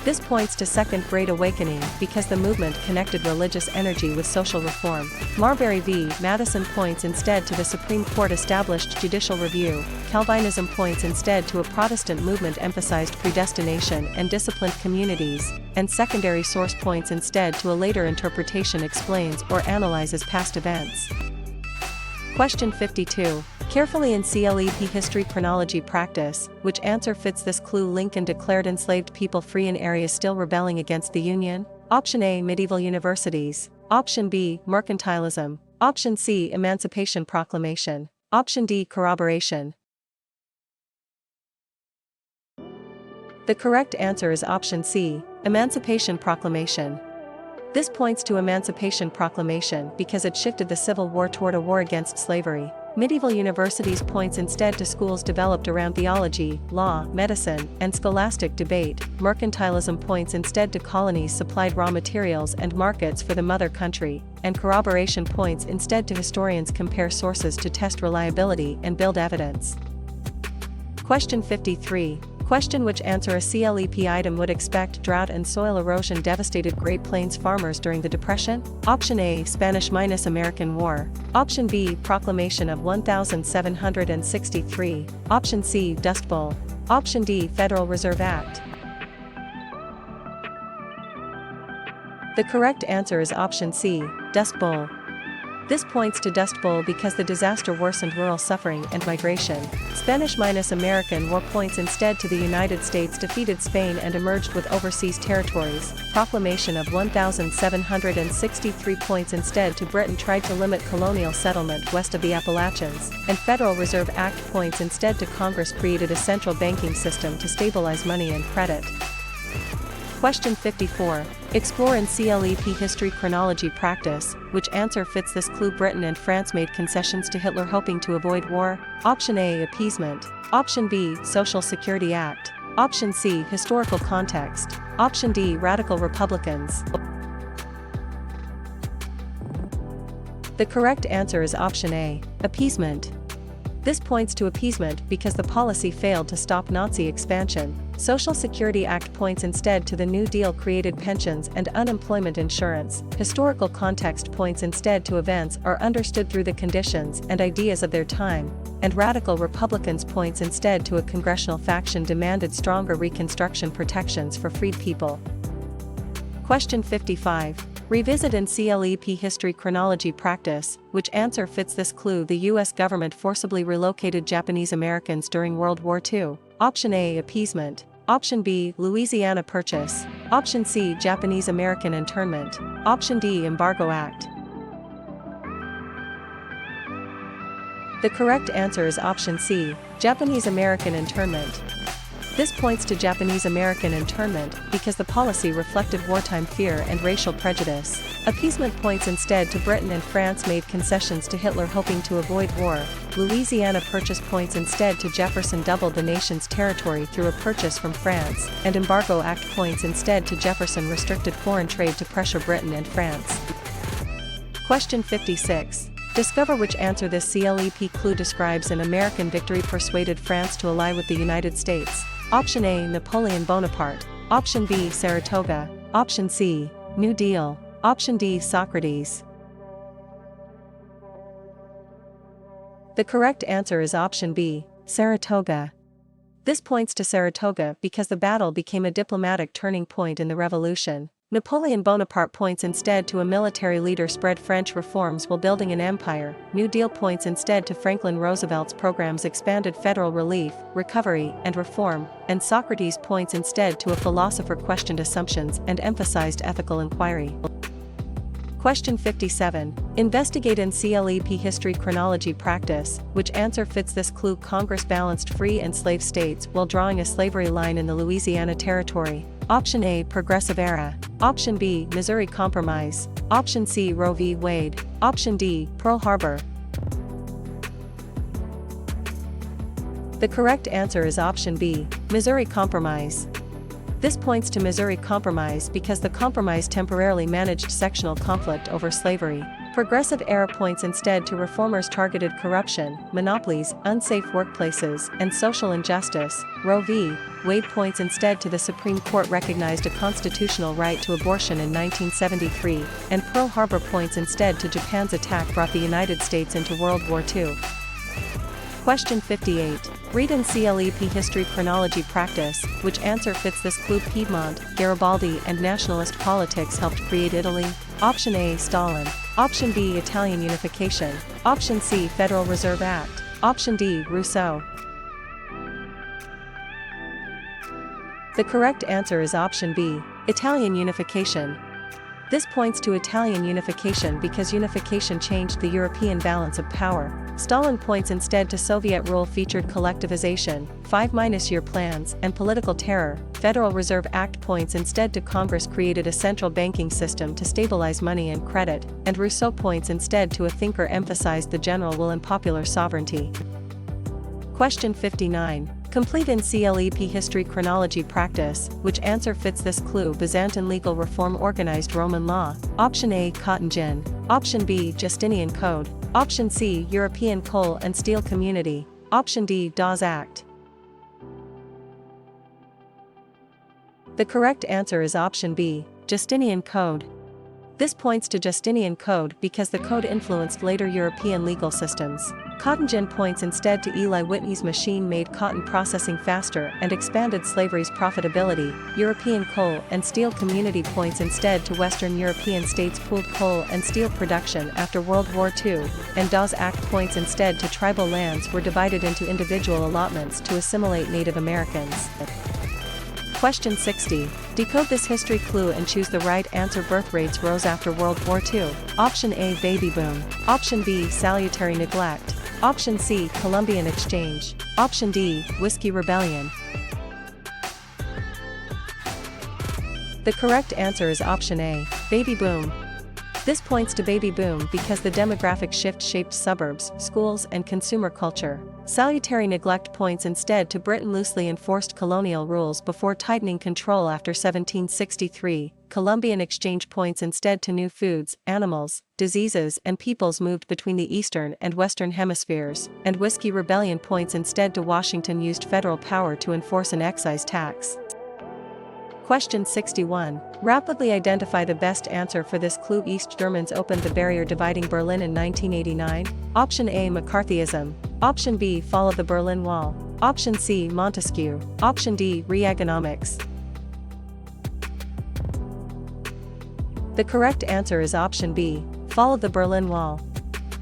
A: This points to Second Great Awakening because the movement connected religious energy with social reform. Marbury v. Madison points instead to the Supreme Court established judicial review. Calvinism points instead to a Protestant movement emphasized predestination and disciplined communities, and secondary source points instead to a later interpretation explains or analyzes past events. Question 52. Carefully in CLEP History Chronology Practice, which answer fits this clue? Lincoln declared enslaved people free in areas still rebelling against the Union. Option A. Medieval universities. Option B. Mercantilism. Option C. Emancipation Proclamation. Option D. Corroboration. The correct answer is option C. Emancipation Proclamation. This points to Emancipation Proclamation because it shifted the Civil War toward a war against slavery. Medieval universities points instead to schools developed around theology, law, medicine, and scholastic debate. Mercantilism points instead to colonies supplied raw materials and markets for the mother country, and corroboration points instead to historians compare sources to test reliability and build evidence. Question 53. Question: which answer a CLEP item would expect? Drought and soil erosion devastated Great Plains farmers during the Depression. Option A. Spanish-American War. Option B. Proclamation of 1763. Option C. Dust Bowl. Option D. Federal Reserve Act. The correct answer is option C. Dust Bowl. This points to Dust Bowl because the disaster worsened rural suffering and migration. Spanish-American War points instead to the United States defeated Spain and emerged with overseas territories. Proclamation of 1763 points instead to Britain tried to limit colonial settlement west of the Appalachians, and Federal Reserve Act points instead to Congress created a central banking system to stabilize money and credit. Question 54. Explore in CLEP History Chronology Practice, which answer fits this clue? Britain and France made concessions to Hitler hoping to avoid war. Option A. Appeasement. Option B. Social Security Act. Option C. Historical context. Option D. Radical Republicans. The correct answer is option A. Appeasement. This points to appeasement because the policy failed to stop Nazi expansion. Social Security Act points instead to the New Deal created pensions and unemployment insurance. Historical context points instead to events are understood through the conditions and ideas of their time, and Radical Republicans points instead to a congressional faction demanded stronger Reconstruction protections for freed people. Question 55. Revisit in CLEP History Chronology Practice, which answer fits this clue? The U.S. government forcibly relocated Japanese Americans during World War II. Option A. Appeasement. Option B. Louisiana Purchase. Option C. Japanese American Internment. Option D. Embargo Act. The correct answer is option C. Japanese American Internment. This points to Japanese American internment because the policy reflected wartime fear and racial prejudice. Appeasement points instead to Britain and France made concessions to Hitler hoping to avoid war. Louisiana Purchase points instead to Jefferson doubled the nation's territory through a purchase from France, and Embargo Act points instead to Jefferson restricted foreign trade to pressure Britain and France. Question 56. Discover which answer this CLEP clue describes an American victory persuaded France to ally with the United States. Option A. Napoleon Bonaparte. Option B. Saratoga. Option C. New Deal. Option D. Socrates. The correct answer is option B. Saratoga. This points to Saratoga because the battle became a diplomatic turning point in the revolution. Napoleon Bonaparte points instead to a military leader spread French reforms while building an empire. New Deal points instead to Franklin Roosevelt's programs expanded federal relief, recovery, and reform, and Socrates points instead to a philosopher questioned assumptions and emphasized ethical inquiry. Question 57. Investigate in CLEP History Chronology Practice, which answer fits this clue. Congress balanced free and slave states while drawing a slavery line in the Louisiana Territory. Option A, Progressive Era. Option B, Missouri Compromise. Option C, Roe v. Wade. Option D, Pearl Harbor. The correct answer is option B, Missouri Compromise. This points to Missouri Compromise because the compromise temporarily managed sectional conflict over slavery. Progressive Era points instead to reformers targeted corruption, monopolies, unsafe workplaces, and social injustice. Roe v. Wade points instead to the Supreme Court recognized a constitutional right to abortion in 1973, and Pearl Harbor points instead to Japan's attack brought the United States into World War II. Question 58. Read in CLEP History Chronology Practice, which answer fits this clue. Piedmont, Garibaldi, and nationalist politics helped create Italy. Option A, Stalin. Option B, Italian unification. Option C, Federal Reserve Act. Option D, Rousseau. The correct answer is option B, Italian unification. This points to Italian unification because unification changed the European balance of power. Stalin points instead to Soviet rule featured collectivization, 5-year plans, and political terror. Federal Reserve Act points instead to Congress created a central banking system to stabilize money and credit, and Rousseau points instead to a thinker emphasized the general will and popular sovereignty. Question 59. Complete in CLEP History Chronology Practice, which answer fits this clue. Byzantine legal reform organized Roman law. Option A, Cotton Gin. Option B, Justinian Code. Option C, European Coal and Steel Community. Option D, Dawes Act. The correct answer is option B, Justinian Code. This points to Justinian Code because the code influenced later European legal systems. Cotton gin points instead to Eli Whitney's machine made cotton processing faster and expanded slavery's profitability. European coal and steel community points instead to Western European states' pooled coal and steel production after World War II, and Dawes Act points instead to tribal lands were divided into individual allotments to assimilate Native Americans. Question 60. Decode this history clue and choose the right answer. Birth rates rose after World War II. Option A, baby boom. Option B, salutary neglect. Option C, Columbian Exchange. Option D, Whiskey Rebellion. The correct answer is option A, baby boom. This points to baby boom because the demographic shift shaped suburbs, schools, and consumer culture. Salutary neglect points instead to Britain loosely enforced colonial rules before tightening control after 1763. Columbian exchange points instead to new foods, animals, diseases, and peoples moved between the eastern and western hemispheres. And Whiskey Rebellion points instead to Washington used federal power to enforce an excise tax. Question 61. Rapidly identify the best answer for this clue. East Germans opened the barrier dividing Berlin in 1989. Option A, McCarthyism. Option B, fall of the Berlin Wall. Option C, Montesquieu. Option D, Reaganomics. The correct answer is option B, fall of the Berlin Wall.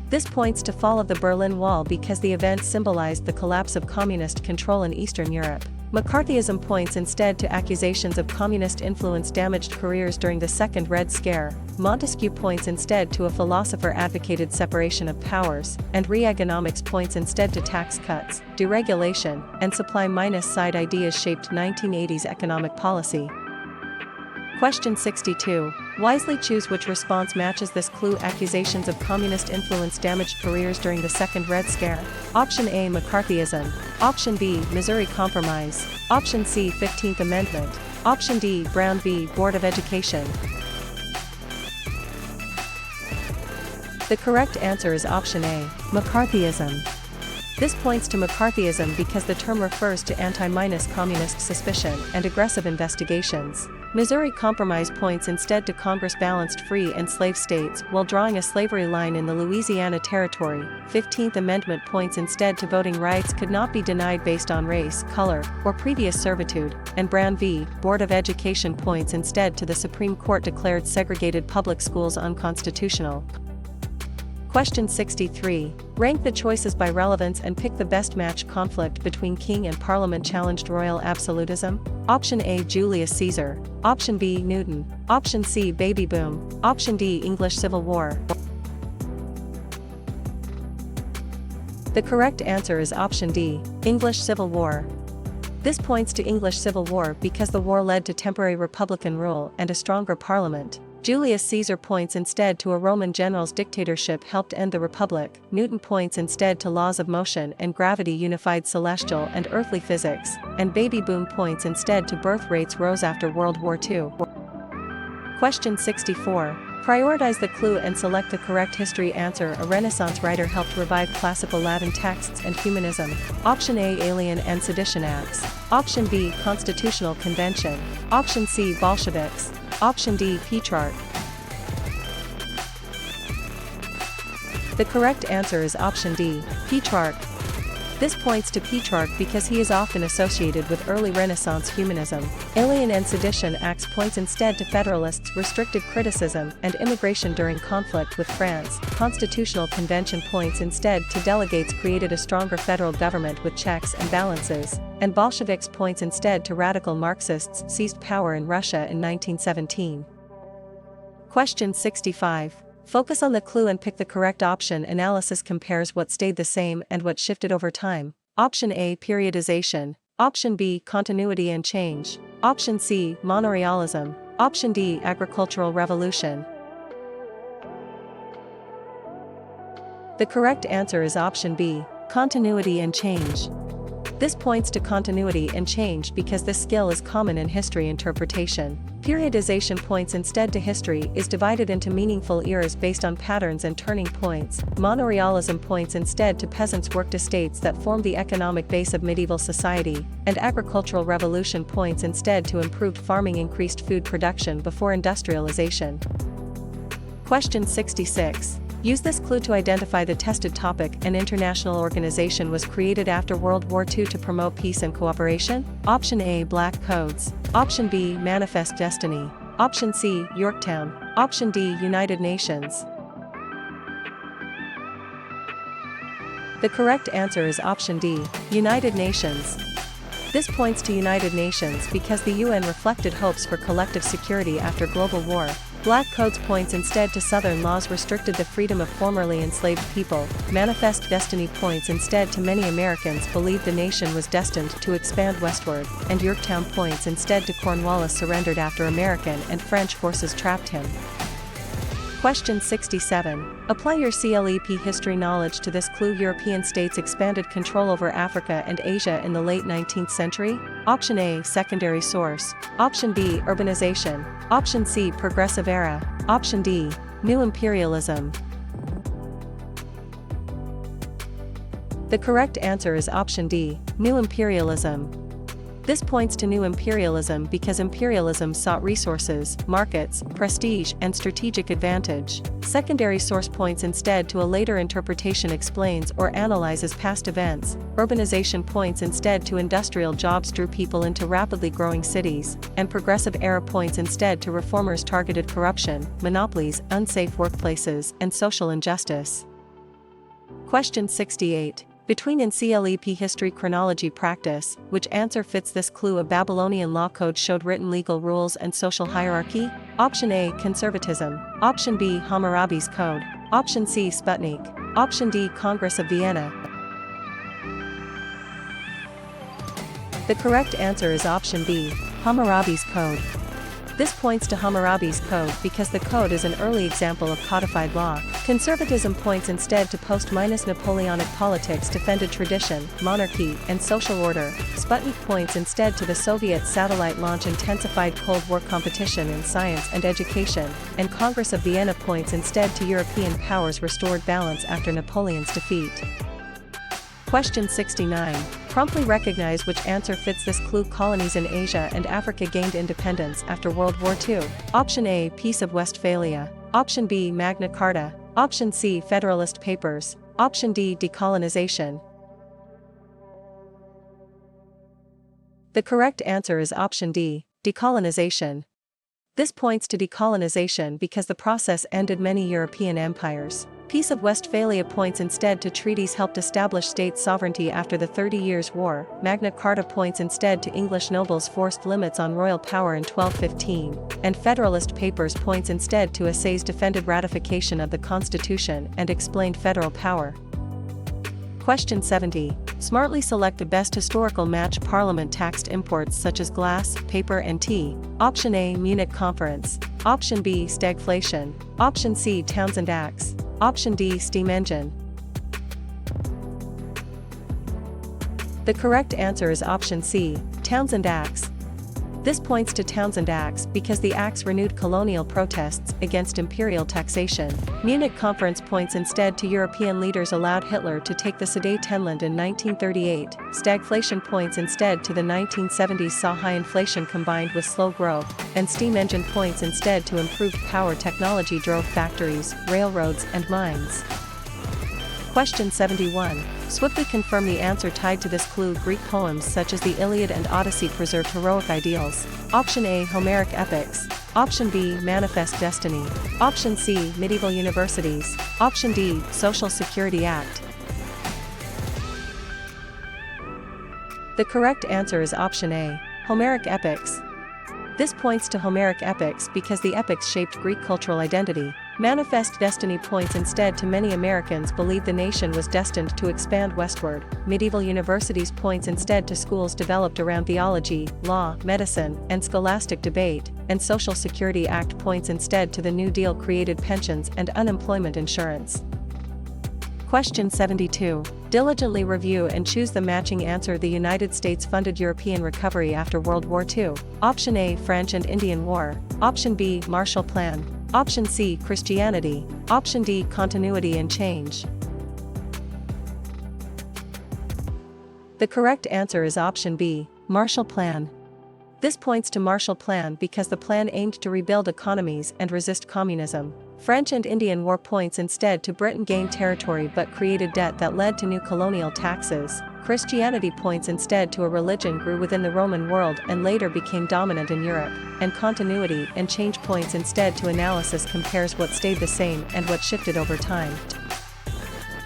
A: This points to fall of the Berlin Wall because the event symbolized the collapse of communist control in Eastern Europe. McCarthyism points instead to accusations of communist influence damaged careers during the Second Red Scare. Montesquieu points instead to a philosopher advocated separation of powers, and Reaganomics points instead to tax cuts, deregulation, and supply-side ideas shaped 1980s economic policy. Question 62. Wisely choose which response matches this clue. Accusations of communist influence damaged careers during the Second Red Scare. Option A, McCarthyism. Option B, Missouri Compromise. Option C, 15th Amendment. Option D, Brown v. Board of Education. The correct answer is option A, McCarthyism. This points to McCarthyism because the term refers to anti-communist suspicion and aggressive investigations. Missouri Compromise points instead to Congress balanced free and slave states while drawing a slavery line in the Louisiana Territory. 15th Amendment points instead to voting rights could not be denied based on race, color, or previous servitude, and Brown v. Board of Education points instead to the Supreme Court declared segregated public schools unconstitutional. Question 63. Rank the choices by relevance and pick the best match. Conflict between king and parliament challenged royal absolutism. Option A, Julius Caesar. Option B, Newton. Option C, baby boom. Option D, English Civil War. The correct answer is option D, English Civil War. This points to English Civil War because the war led to temporary republican rule and a stronger parliament. Julius Caesar points instead to a Roman general's dictatorship helped end the republic. Newton points instead to laws of motion and gravity unified celestial and earthly physics, and baby boom points instead to birth rates rose after World War II. Question 64. Prioritize the clue and select the correct history answer. A Renaissance writer helped revive classical Latin texts and humanism. Option A, Alien and Sedition Acts. Option B, Constitutional Convention. Option C, Bolsheviks. Option D, Petrarch. The correct answer is option D, Petrarch. This points to Petrarch because he is often associated with early Renaissance humanism. Alien and Sedition Acts points instead to Federalists' restricted criticism and immigration during conflict with France. Constitutional Convention points instead to delegates created a stronger federal government with checks and balances, and Bolsheviks points instead to radical Marxists seized power in Russia in 1917. Question 65. Focus on the clue and pick the correct option. Analysis compares what stayed the same and what shifted over time. Option A, periodization. Option B, continuity and change. Option C, monorealism. Option D, agricultural revolution. The correct answer is option B, continuity and change. This points to continuity and change because this skill is common in history interpretation. Periodization points instead to history is divided into meaningful eras based on patterns and turning points. Monorealism points instead to peasants' worked estates that formed the economic base of medieval society, and agricultural revolution points instead to improved farming increased food production before industrialization. Question 66. Use this clue to identify the tested topic. An international organization was created after World War II to promote peace and cooperation. Option A, Black Codes. Option B, Manifest Destiny. Option C, Yorktown. Option D, United Nations. The correct answer is option D, United Nations. This points to United Nations because the UN reflected hopes for collective security after global war. Black Codes points instead to Southern laws restricted the freedom of formerly enslaved people. Manifest Destiny points instead to many Americans believed the nation was destined to expand westward, and Yorktown points instead to Cornwallis surrendered after American and French forces trapped him. Question 67. Apply your CLEP history knowledge to this clue. European states expanded control over Africa and Asia in the late 19th century. Option A, secondary source. Option B, urbanization. Option C, progressive era. Option D, new imperialism. The correct answer is option D, new imperialism. This points to new imperialism because imperialism sought resources, markets, prestige, and strategic advantage. Secondary source points instead to a later interpretation explains or analyzes past events. Urbanization points instead to industrial jobs drew people into rapidly growing cities, and progressive era points instead to reformers targeted corruption, monopolies, unsafe workplaces, and social injustice. Question 68. Between in CLEP History Chronology Practice, which answer fits this clue? A Babylonian law code showed written legal rules and social hierarchy. Option A, conservatism. Option B, Hammurabi's Code. Option C, Sputnik. Option D, Congress of Vienna. The correct answer is option B, Hammurabi's Code. This points to Hammurabi's Code because the code is an early example of codified law. Conservatism points instead to post-Napoleonic politics defended tradition, monarchy, and social order. Sputnik points instead to the Soviet satellite launch intensified Cold War competition in science and education, and Congress of Vienna points instead to European powers restored balance after Napoleon's defeat. Question 69. Promptly recognize which answer fits this clue. Colonies in Asia and Africa gained independence after World War II. Option A, Peace of Westphalia. Option B, Magna Carta. Option C, Federalist Papers. Option D, Decolonization. The correct answer is option D, decolonization. This points to decolonization because the process ended many European empires. Peace of Westphalia points instead to treaties helped establish state sovereignty after the 30 Years' War. Magna Carta points instead to English nobles' forced limits on royal power in 1215, and Federalist Papers points instead to essays defended ratification of the Constitution and explained federal power. Question 70. Smartly select the best historical match. Parliament taxed imports such as glass, paper and tea. Option A, Munich Conference. Option B, stagflation. Option C, Townshend Acts. Option D, steam engine. The correct answer is option C, Townshend Acts. This points to Townshend Acts because the acts renewed colonial protests against imperial taxation. Munich Conference points instead to European leaders allowed Hitler to take the Sudetenland in 1938. Stagflation points instead to the 1970s saw high inflation combined with slow growth, and steam engine points instead to improved power technology drove factories, railroads and mines. Question 71. Swiftly confirm the answer tied to this clue. Greek poems such as the Iliad and Odyssey preserved heroic ideals. Option A, Homeric epics. Option B, Manifest Destiny. Option C, medieval universities. Option D, Social Security Act. The correct answer is option A, Homeric epics. This points to Homeric epics because the epics shaped Greek cultural identity. Manifest Destiny points instead to many Americans believed the nation was destined to expand westward. Medieval universities points instead to schools developed around theology, law, medicine, and scholastic debate, and Social Security Act points instead to the New Deal created pensions and unemployment insurance. Question 72. Diligently review and choose the matching answer. The United States funded European recovery after World War II. Option A, French and Indian War. Option B, Marshall Plan. Option C, Christianity. Option D, continuity and change. The correct answer is option B, Marshall Plan. This points to Marshall Plan because the plan aimed to rebuild economies and resist communism. French and Indian War points instead to Britain gained territory but created debt that led to new colonial taxes. Christianity points instead to a religion grew within the Roman world and later became dominant in Europe, and continuity and change points instead to analysis compares what stayed the same and what shifted over time.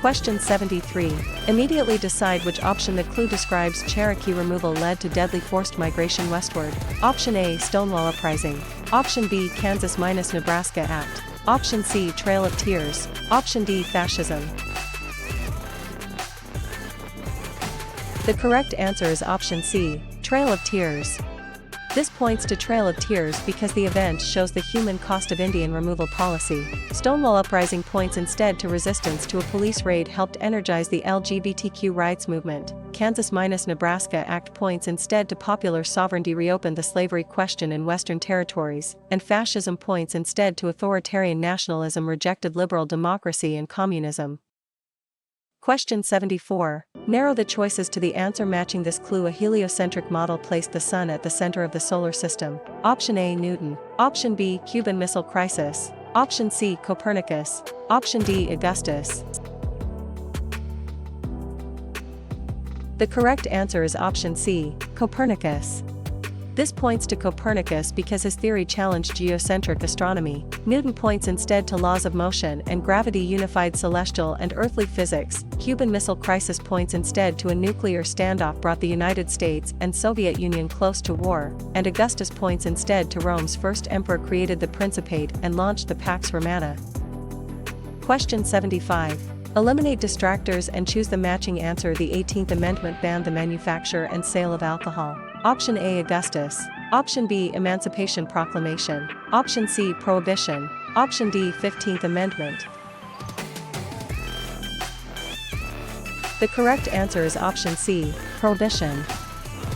A: Question 73. Immediately decide which option. The clue describes Cherokee removal led to deadly forced migration westward. Option A, Stonewall Uprising. Option B, Kansas-Nebraska Act. Option C, Trail of Tears. Option D, Fascism. The correct answer is option C, Trail of Tears. This points to Trail of Tears because the event shows the human cost of Indian removal policy. Stonewall Uprising points instead to resistance to a police raid helped energize the LGBTQ rights movement. Kansas-Nebraska Act points instead to popular sovereignty reopened the slavery question in Western territories, and fascism points instead to authoritarian nationalism rejected liberal democracy and communism. Question 74. Narrow the choices to the answer matching this clue. A heliocentric model placed the Sun at the center of the solar system. Option A, Newton. Option B, Cuban Missile Crisis. Option C, Copernicus. Option D, Augustus. The correct answer is option C, Copernicus. This points to Copernicus because his theory challenged geocentric astronomy. Newton points instead to laws of motion and gravity unified celestial and earthly physics. Cuban Missile Crisis points instead to a nuclear standoff brought the United States and Soviet Union close to war, and Augustus points instead to Rome's first emperor created the Principate and launched the Pax Romana. Question 75. Eliminate distractors and choose the matching answer. The 18th Amendment banned the manufacture and sale of alcohol. Option A, Augustus. Option B, Emancipation Proclamation. Option C, Prohibition. Option D, 15th Amendment. The correct answer is option C, Prohibition.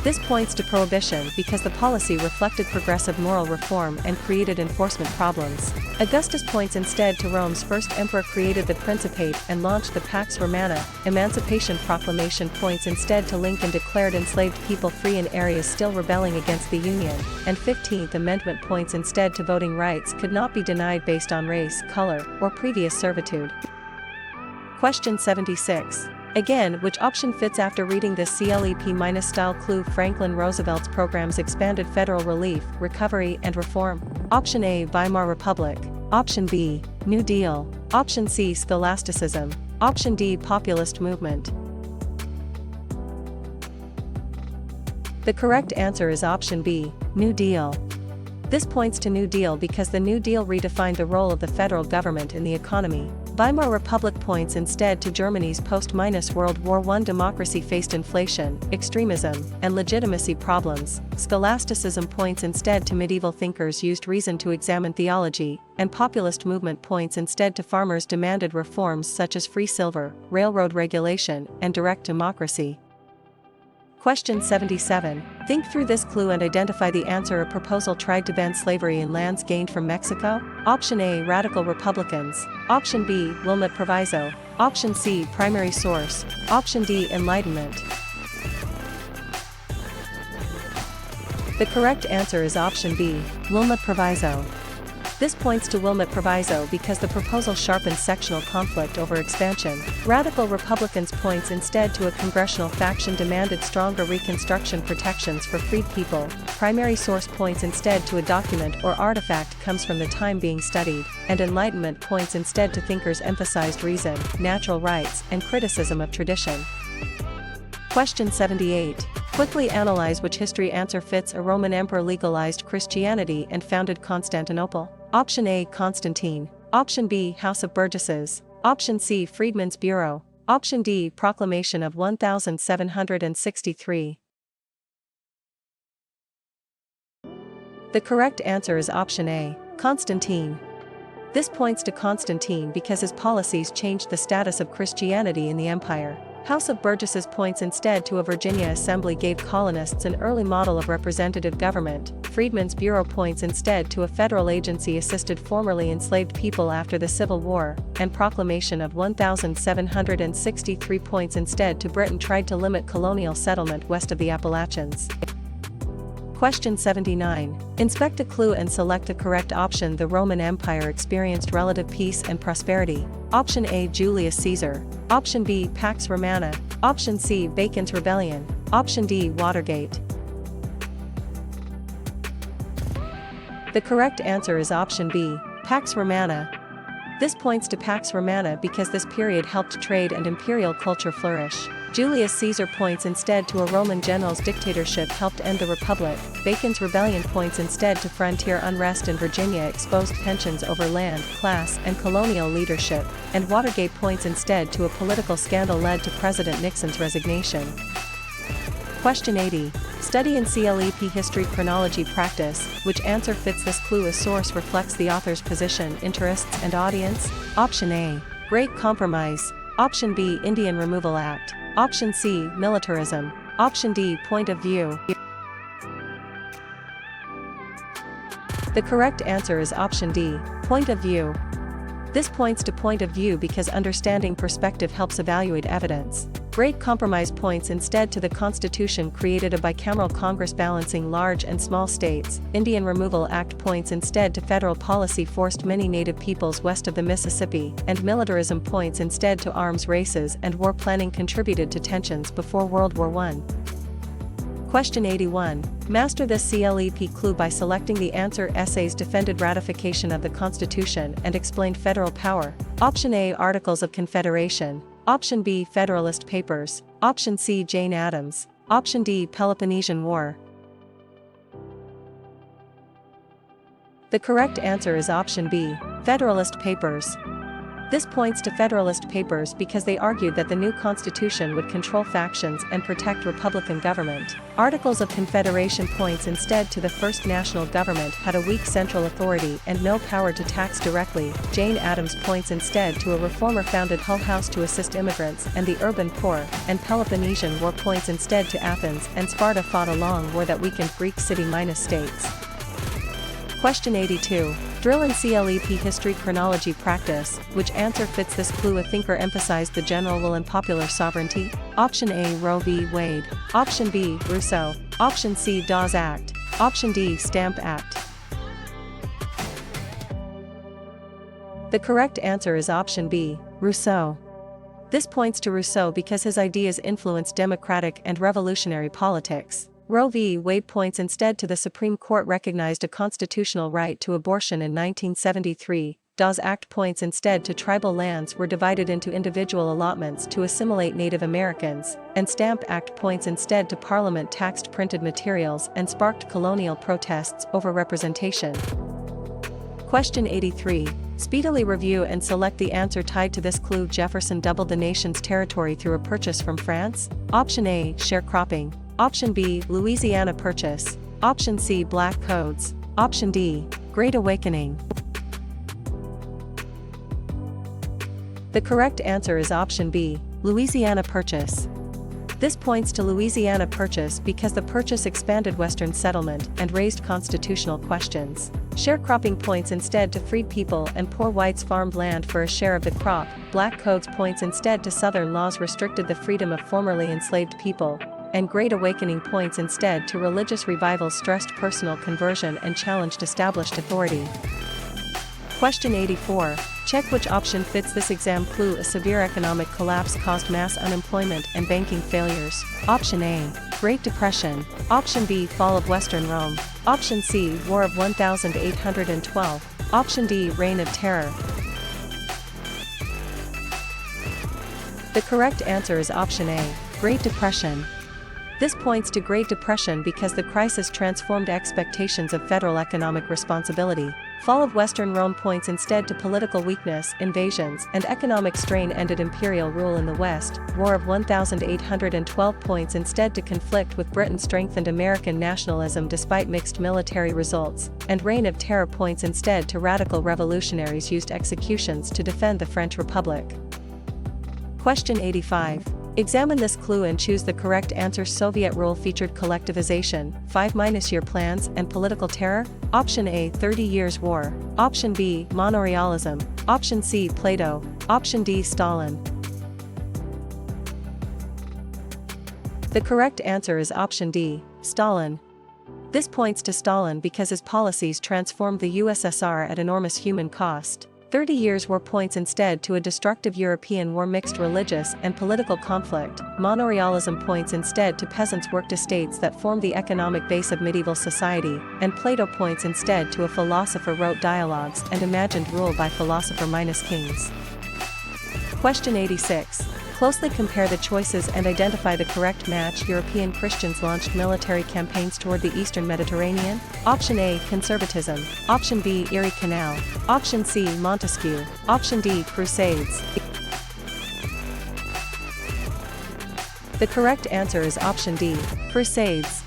A: This points to prohibition because the policy reflected progressive moral reform and created enforcement problems. Augustus points instead to Rome's first emperor created the Principate and launched the Pax Romana. Emancipation Proclamation points instead to Lincoln declared enslaved people free in areas still rebelling against the Union, and 15th Amendment points instead to voting rights could not be denied based on race, color, or previous servitude. Question 76. Again, which option fits after reading the CLEP-style clue? Franklin Roosevelt's programs expanded federal relief, recovery, and reform. Option A, Weimar Republic. Option B, New Deal. Option C, Scholasticism. Option D, Populist movement. The correct answer is option B, New Deal. This points to New Deal because the New Deal redefined the role of the federal government in the economy. Weimar Republic points instead to Germany's post-World War I democracy faced inflation, extremism, and legitimacy problems. Scholasticism points instead to medieval thinkers used reason to examine theology, and populist movement points instead to farmers demanded reforms such as free silver, railroad regulation, and direct democracy. Question 77. Think through this clue and identify the answer. A proposal tried to ban slavery in lands gained from Mexico. Option A, Radical Republicans. Option B, Wilmot Proviso. Option C, Primary Source. Option D, Enlightenment. The correct answer is option B, Wilmot Proviso. This points to Wilmot Proviso because the proposal sharpens sectional conflict over expansion. Radical Republicans points instead to a congressional faction demanded stronger Reconstruction protections for freed people. Primary source points instead to a document or artifact comes from the time being studied, and Enlightenment points instead to thinkers emphasized reason, natural rights, and criticism of tradition. Question 78. Quickly analyze which history answer fits. A Roman emperor legalized Christianity and founded Constantinople. Option A, Constantine. Option B, House of Burgesses. Option C, Freedmen's Bureau. Option D, Proclamation of 1763. The correct answer is option A, Constantine. This points to Constantine because his policies changed the status of Christianity in the empire. House of Burgesses points instead to a Virginia assembly gave colonists an early model of representative government. Freedmen's Bureau points instead to a federal agency assisted formerly enslaved people after the Civil War, and Proclamation of 1763 points instead to Britain tried to limit colonial settlement west of the Appalachians. Question 79. Inspect a clue and select a correct option. The Roman Empire experienced relative peace and prosperity. Option A, Julius Caesar. Option B, Pax Romana. Option C, Bacon's Rebellion. Option D, Watergate. The correct answer is option B, Pax Romana. This points to Pax Romana because this period helped trade and imperial culture flourish. Julius Caesar points instead to a Roman general's dictatorship helped end the Republic. Bacon's Rebellion points instead to frontier unrest in Virginia exposed tensions over land, class, and colonial leadership, and Watergate points instead to a political scandal led to President Nixon's resignation. Question 80. Study in CLEP History Chronology Practice, which answer fits this clue. A source reflects the author's position, interests, and audience. Option A, Great Compromise. Option B, Indian Removal Act. Option C, Militarism. Option D, Point of View. The correct answer is option D, Point of View. This points to point of view because understanding perspective helps evaluate evidence. Great Compromise points instead to the Constitution created a bicameral Congress balancing large and small states. Indian Removal Act points instead to federal policy forced many native peoples west of the Mississippi, and militarism points instead to arms races and war planning contributed to tensions before World War I. Question 81. Master this CLEP clue by selecting the answer. Essays defended ratification of the Constitution and explained federal power. Option A, Articles of Confederation. Option B, Federalist Papers. Option C, Jane Addams. Option D, Peloponnesian War. The correct answer is option B, Federalist Papers. This points to Federalist Papers because they argued that the new constitution would control factions and protect Republican government. Articles of Confederation points instead to the first national government had a weak central authority and no power to tax directly. Jane Addams points instead to a reformer-founded Hull House to assist immigrants and the urban poor, and Peloponnesian War points instead to Athens and Sparta fought a long war that weakened Greek city-states. Question 82. Drill in CLEP History Chronology Practice, which answer fits this clue? A thinker emphasized the general will and popular sovereignty. Option A, Roe v. Wade. Option B, Rousseau. Option C, Dawes Act. Option D, Stamp Act. The correct answer is option B, Rousseau. This points to Rousseau because his ideas influenced democratic and revolutionary politics. Roe v. Wade points instead to the Supreme Court recognized a constitutional right to abortion in 1973. Dawes Act points instead to tribal lands were divided into individual allotments to assimilate Native Americans, and Stamp Act points instead to Parliament taxed printed materials and sparked colonial protests over representation. Question 83. Speedily review and select the answer tied to this clue. Jefferson doubled the nation's territory through a purchase from France. Option A, sharecropping. Option B, Louisiana Purchase. Option C, Black Codes. Option D, Great Awakening. The correct answer is option B, Louisiana Purchase. This points to Louisiana Purchase because the purchase expanded Western settlement and raised constitutional questions. Sharecropping points instead to freed people and poor whites farmed land for a share of the crop. Black Codes points instead to Southern laws restricted the freedom of formerly enslaved people. And Great Awakening points instead to religious revival stressed personal conversion and challenged established authority. Question 84. Check which option fits this exam clue. A severe economic collapse caused mass unemployment and banking failures. Option A, Great Depression. Option B, Fall of Western Rome. Option C, War of 1812. Option D, Reign of Terror. The correct answer is option A, Great Depression. This points to Great Depression because the crisis transformed expectations of federal economic responsibility. Fall of Western Rome points instead to political weakness, invasions, and economic strain ended imperial rule in the West. War of 1812 points instead to conflict with Britain strengthened American nationalism despite mixed military results, and Reign of Terror points instead to radical revolutionaries used executions to defend the French Republic. Question 85. Examine this clue and choose the correct answer. Soviet rule featured collectivization, 5-year plans, and political terror. Option A, 30 Years' War. Option B, monorealism. Option C, Plato. Option D, Stalin. The correct answer is option D, Stalin. This points to Stalin because his policies transformed the USSR at enormous human cost. 30 Years' War points instead to a destructive European war mixed religious and political conflict. Monorealism points instead to peasants' worked estates that formed the economic base of medieval society, and Plato points instead to a philosopher wrote dialogues and imagined rule by philosopher minus kings. Question 86. Closely compare the choices and identify the correct match. European Christians launched military campaigns toward the Eastern Mediterranean. Option A, conservatism. Option B, Erie Canal. Option C, Montesquieu. Option D, Crusades. The correct answer is option D, Crusades.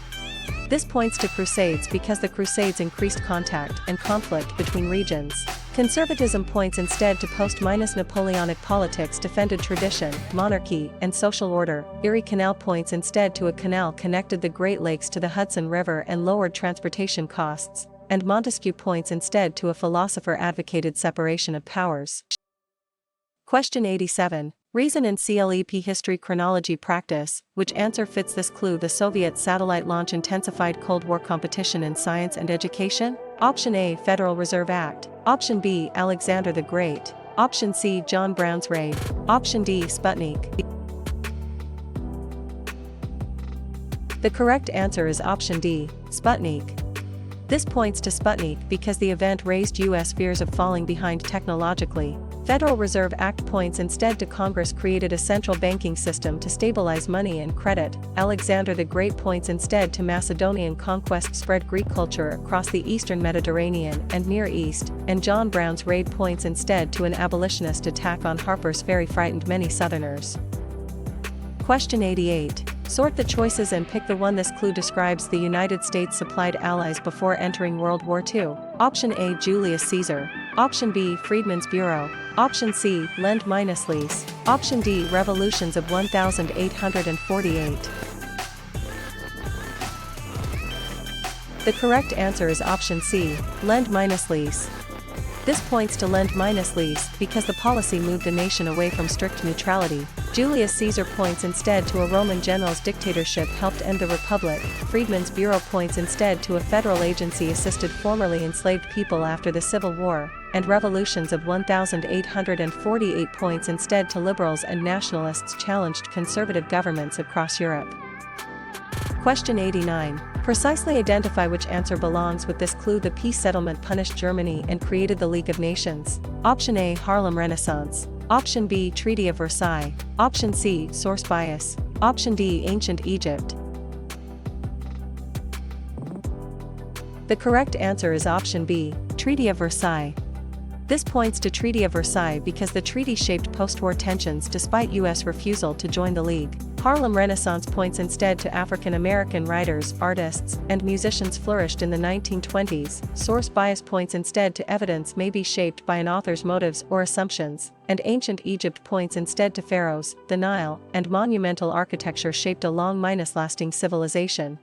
A: This points to Crusades because the Crusades increased contact and conflict between regions. Conservatism points instead to post-Napoleonic politics defended tradition, monarchy, and social order. Erie Canal points instead to a canal connected the Great Lakes to the Hudson River and lowered transportation costs, and Montesquieu points instead to a philosopher advocated separation of powers. Question 87. Reason in CLEP History Chronology Practice, which answer fits this clue? The Soviet satellite launch intensified Cold War competition in science and education. Option A, Federal Reserve Act. Option B, Alexander the Great. Option C, John Brown's raid. Option D, Sputnik. The correct answer is option D, Sputnik. This points to Sputnik because the event raised U.S. fears of falling behind technologically. Federal Reserve Act points instead to Congress created a central banking system to stabilize money and credit. Alexander the Great points instead to Macedonian conquest spread Greek culture across the eastern Mediterranean and Near East, and John Brown's raid points instead to an abolitionist attack on Harper's Ferry frightened many Southerners. Question 88. Sort the choices and pick the one. This clue describes the United States supplied allies before entering World War II. Option A, Julius Caesar. Option B, Freedmen's Bureau. Option C, Lend-Lease. Option D, Revolutions of 1848. The correct answer is option C, Lend-Lease. This points to Lend-Lease because the policy moved the nation away from strict neutrality. Julius Caesar points instead to a Roman general's dictatorship helped end the Republic. Freedmen's Bureau points instead to a federal agency assisted formerly enslaved people after the Civil War, and Revolutions of 1848 points instead to liberals and nationalists challenged conservative governments across Europe. Question 89. Precisely identify which answer belongs with this clue. The peace settlement punished Germany and created the League of Nations. Option A, Harlem Renaissance. Option B, Treaty of Versailles. Option C, source bias. Option D, ancient Egypt. The correct answer is option B, Treaty of Versailles. This points to Treaty of Versailles because the treaty shaped post-war tensions despite U.S. refusal to join the League. Harlem Renaissance points instead to African American writers, artists, and musicians flourished in the 1920s. Source bias points instead to evidence may be shaped by an author's motives or assumptions, and ancient Egypt points instead to pharaohs, the Nile, and monumental architecture shaped a long-lasting civilization.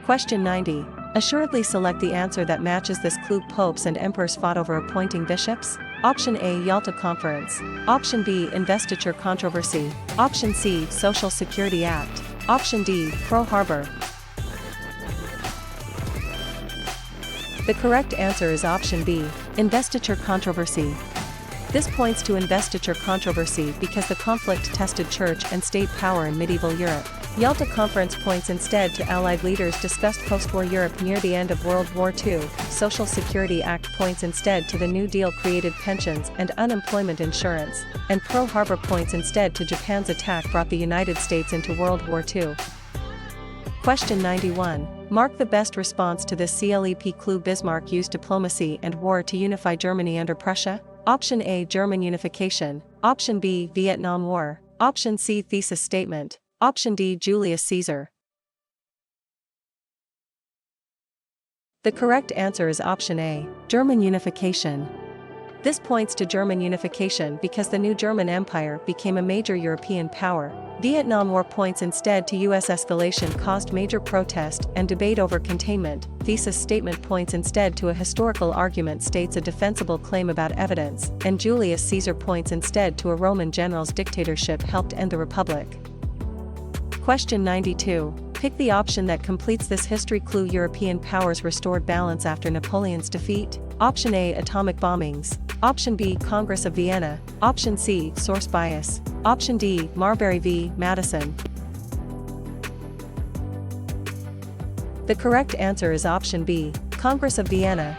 A: Question 90. Assuredly select the answer that matches this clue. Popes and emperors fought over appointing bishops. Option A, Yalta Conference. Option B, Investiture Controversy. Option C, Social Security Act. Option D, Pearl Harbor. The correct answer is option B, Investiture Controversy. This points to investiture controversy because the conflict tested church and state power in medieval Europe. Yalta Conference points instead to Allied leaders discussed post-war Europe near the end of World War II. Social Security Act points instead to the New Deal created pensions and unemployment insurance, and Pearl Harbor points instead to Japan's attack brought the United States into World War II. Question 91. Mark the best response to this CLEP clue. Bismarck used diplomacy and war to unify Germany under Prussia. Option A, German unification. Option B, Vietnam War. Option C, thesis statement. Option D, Julius Caesar. The correct answer is option A, German unification. This points to German unification because the new German Empire became a major European power. Vietnam War points instead to U.S. escalation caused major protest and debate over containment. Thesis statement points instead to a historical argument states a defensible claim about evidence, and Julius Caesar points instead to a Roman general's dictatorship helped end the Republic. Question 92. Pick the option that completes this history clue. European powers restored balance after Napoleon's defeat. Option A, atomic bombings. Option B, Congress of Vienna. Option C, source bias. Option D, Marbury v. Madison. The correct answer is option B, Congress of Vienna.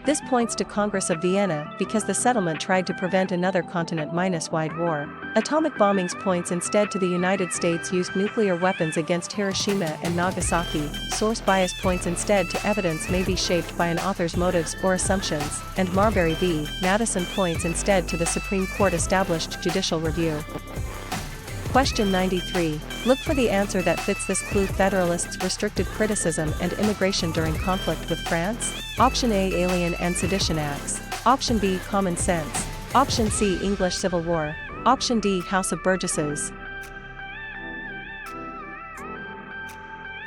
A: This points to Congress of Vienna because the settlement tried to prevent another continent-wide war. Atomic bombings points instead to the United States used nuclear weapons against Hiroshima and Nagasaki. Source bias points instead to evidence may be shaped by an author's motives or assumptions, and Marbury v. Madison points instead to the Supreme Court established judicial review. Question 93. Look for the answer that fits this clue. Federalists restricted criticism and immigration during conflict with France. Option A, Alien and Sedition Acts. Option B, Common Sense. Option C, English Civil War. Option D, House of Burgesses.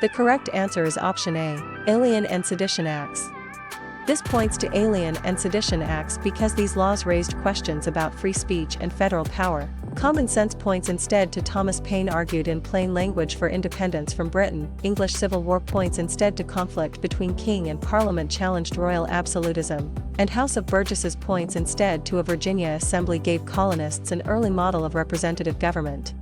A: The correct answer is option A, Alien and Sedition Acts. This points to Alien and Sedition Acts because these laws raised questions about free speech and federal power. Common Sense points instead to Thomas Paine argued in plain language for independence from Britain. English Civil War points instead to conflict between king and parliament challenged royal absolutism. And House of Burgesses points instead to a Virginia assembly gave colonists an early model of representative government.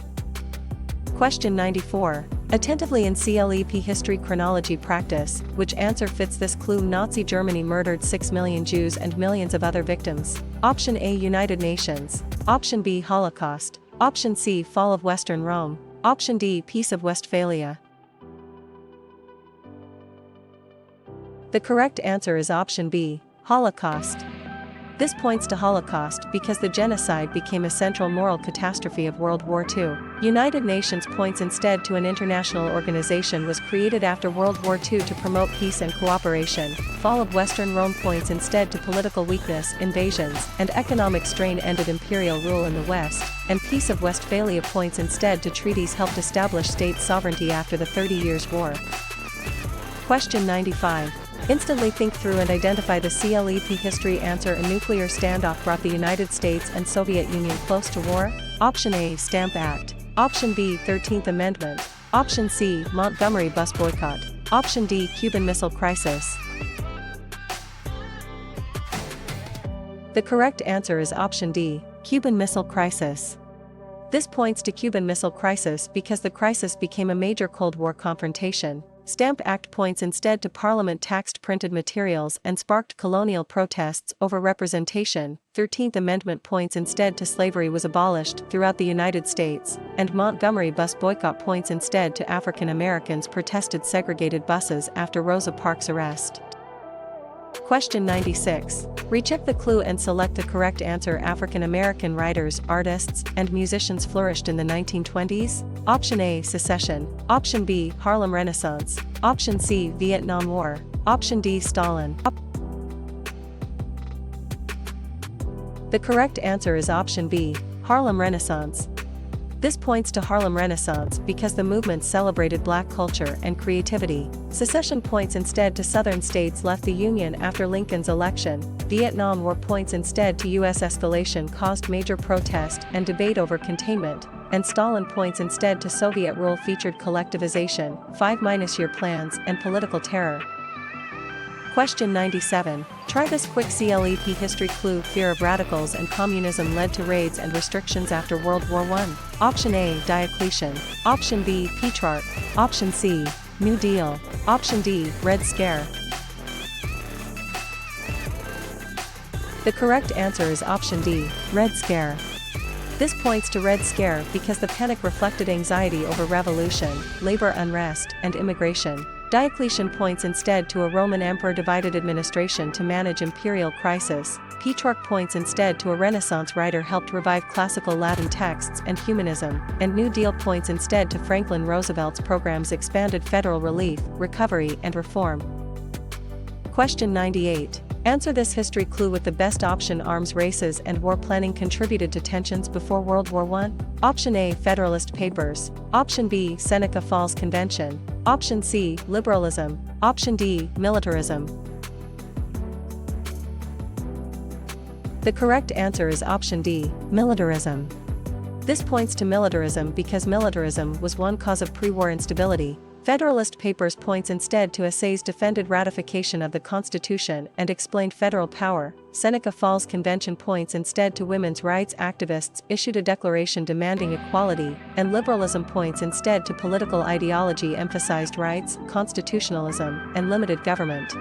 A: Question 94. Attentively in CLEP History Chronology Practice, which answer fits this clue? Nazi Germany murdered 6 million Jews and millions of other victims. Option A, United Nations. Option B, Holocaust. Option C, Fall of Western Rome. Option D, Peace of Westphalia. The correct answer is option B, Holocaust. This points to Holocaust because the genocide became a central moral catastrophe of World War II. United Nations points instead to an international organization was created after World War II to promote peace and cooperation. Fall of Western Rome points instead to political weakness, invasions, and economic strain ended imperial rule in the West, and Peace of Westphalia points instead to treaties helped establish state sovereignty after the 30 Years' War. Question 95. Instantly think through and identify the CLEP history answer. A nuclear standoff brought the United States and Soviet Union close to war? Option A, Stamp Act. Option B, 13th Amendment. Option C, Montgomery bus boycott. Option D, Cuban Missile Crisis. The correct answer is option D, Cuban Missile Crisis. This points to Cuban Missile Crisis because the crisis became a major Cold War confrontation. Stamp Act points instead to Parliament taxed printed materials and sparked colonial protests over representation. 13th Amendment points instead to slavery was abolished throughout the United States, and Montgomery bus boycott points instead to African Americans protested segregated buses after Rosa Parks' arrest. Question 96. Recheck the clue and select the correct answer. African American writers, artists, and musicians flourished in the 1920s? Option A, Secession. Option B, Harlem Renaissance. Option C, Vietnam War. Option D, Stalin. The correct answer is option B, Harlem Renaissance. This points to Harlem Renaissance because the movement celebrated black culture and creativity. Secession points instead to Southern states left the Union after Lincoln's election. Vietnam War points instead to U.S. escalation caused major protest and debate over containment. And Stalin points instead to Soviet rule featured collectivization, 5-year plans, and political terror. Question 97. Try this quick CLEP history clue. Fear of radicals and communism led to raids and restrictions after World War I. Option A, Diocletian. Option B, Petrarch. Option C, New Deal. Option D, Red Scare. The correct answer is option D, Red Scare. This points to Red Scare because the panic reflected anxiety over revolution, labor unrest, and immigration. Diocletian points instead to a Roman emperor divided administration to manage imperial crisis. Petrarch points instead to a Renaissance writer helped revive classical Latin texts and humanism, and New Deal points instead to Franklin Roosevelt's programs expanded federal relief, recovery, and reform. Question 98. Answer this history clue with the best option. Arms races and war planning contributed to tensions before World War I. Option A, Federalist Papers. Option B, Seneca Falls Convention. Option C, Liberalism. Option D, Militarism. The correct answer is option D, Militarism. This points to militarism because militarism was one cause of pre-war instability. Federalist Papers points instead to essays defended ratification of the Constitution and explained federal power. Seneca Falls Convention points instead to women's rights activists issued a declaration demanding equality, and liberalism points instead to political ideology emphasized rights, constitutionalism, and limited government.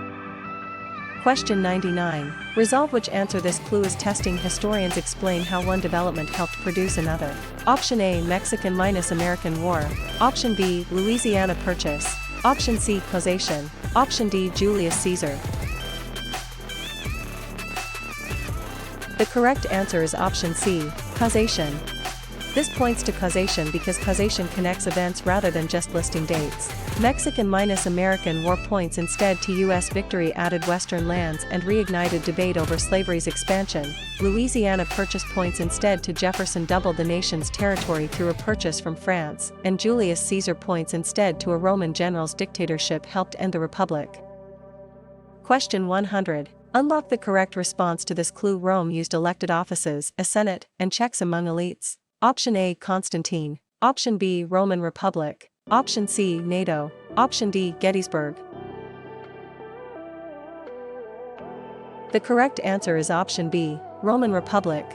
A: Question 99. Resolve which answer. This clue is testing. Historians explain how one development helped produce another. Option A, Mexican-American War. Option B, Louisiana Purchase. Option C, causation. Option D, Julius Caesar. The correct answer is option C, causation. This points to causation because causation connects events rather than just listing dates. Mexican-American War points instead to U.S. victory added Western lands and reignited debate over slavery's expansion. Louisiana Purchase points instead to Jefferson doubled the nation's territory through a purchase from France, and Julius Caesar points instead to a Roman general's dictatorship helped end the Republic. Question 100. Unlock the correct response to this clue. Rome used elected offices, a senate, and checks among elites. Option A, Constantine. Option B, Roman Republic. Option C, NATO. Option D, Gettysburg. The correct answer is option B, Roman Republic.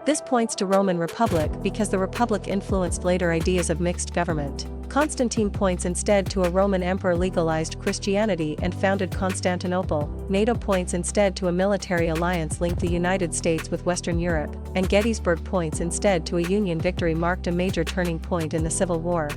A: This points to Roman Republic because the Republic influenced later ideas of mixed government. Constantine points instead to a Roman emperor legalized Christianity and founded Constantinople. NATO points instead to a military alliance linked the United States with Western Europe, and Gettysburg points instead to a Union victory marked a major turning point in the Civil War.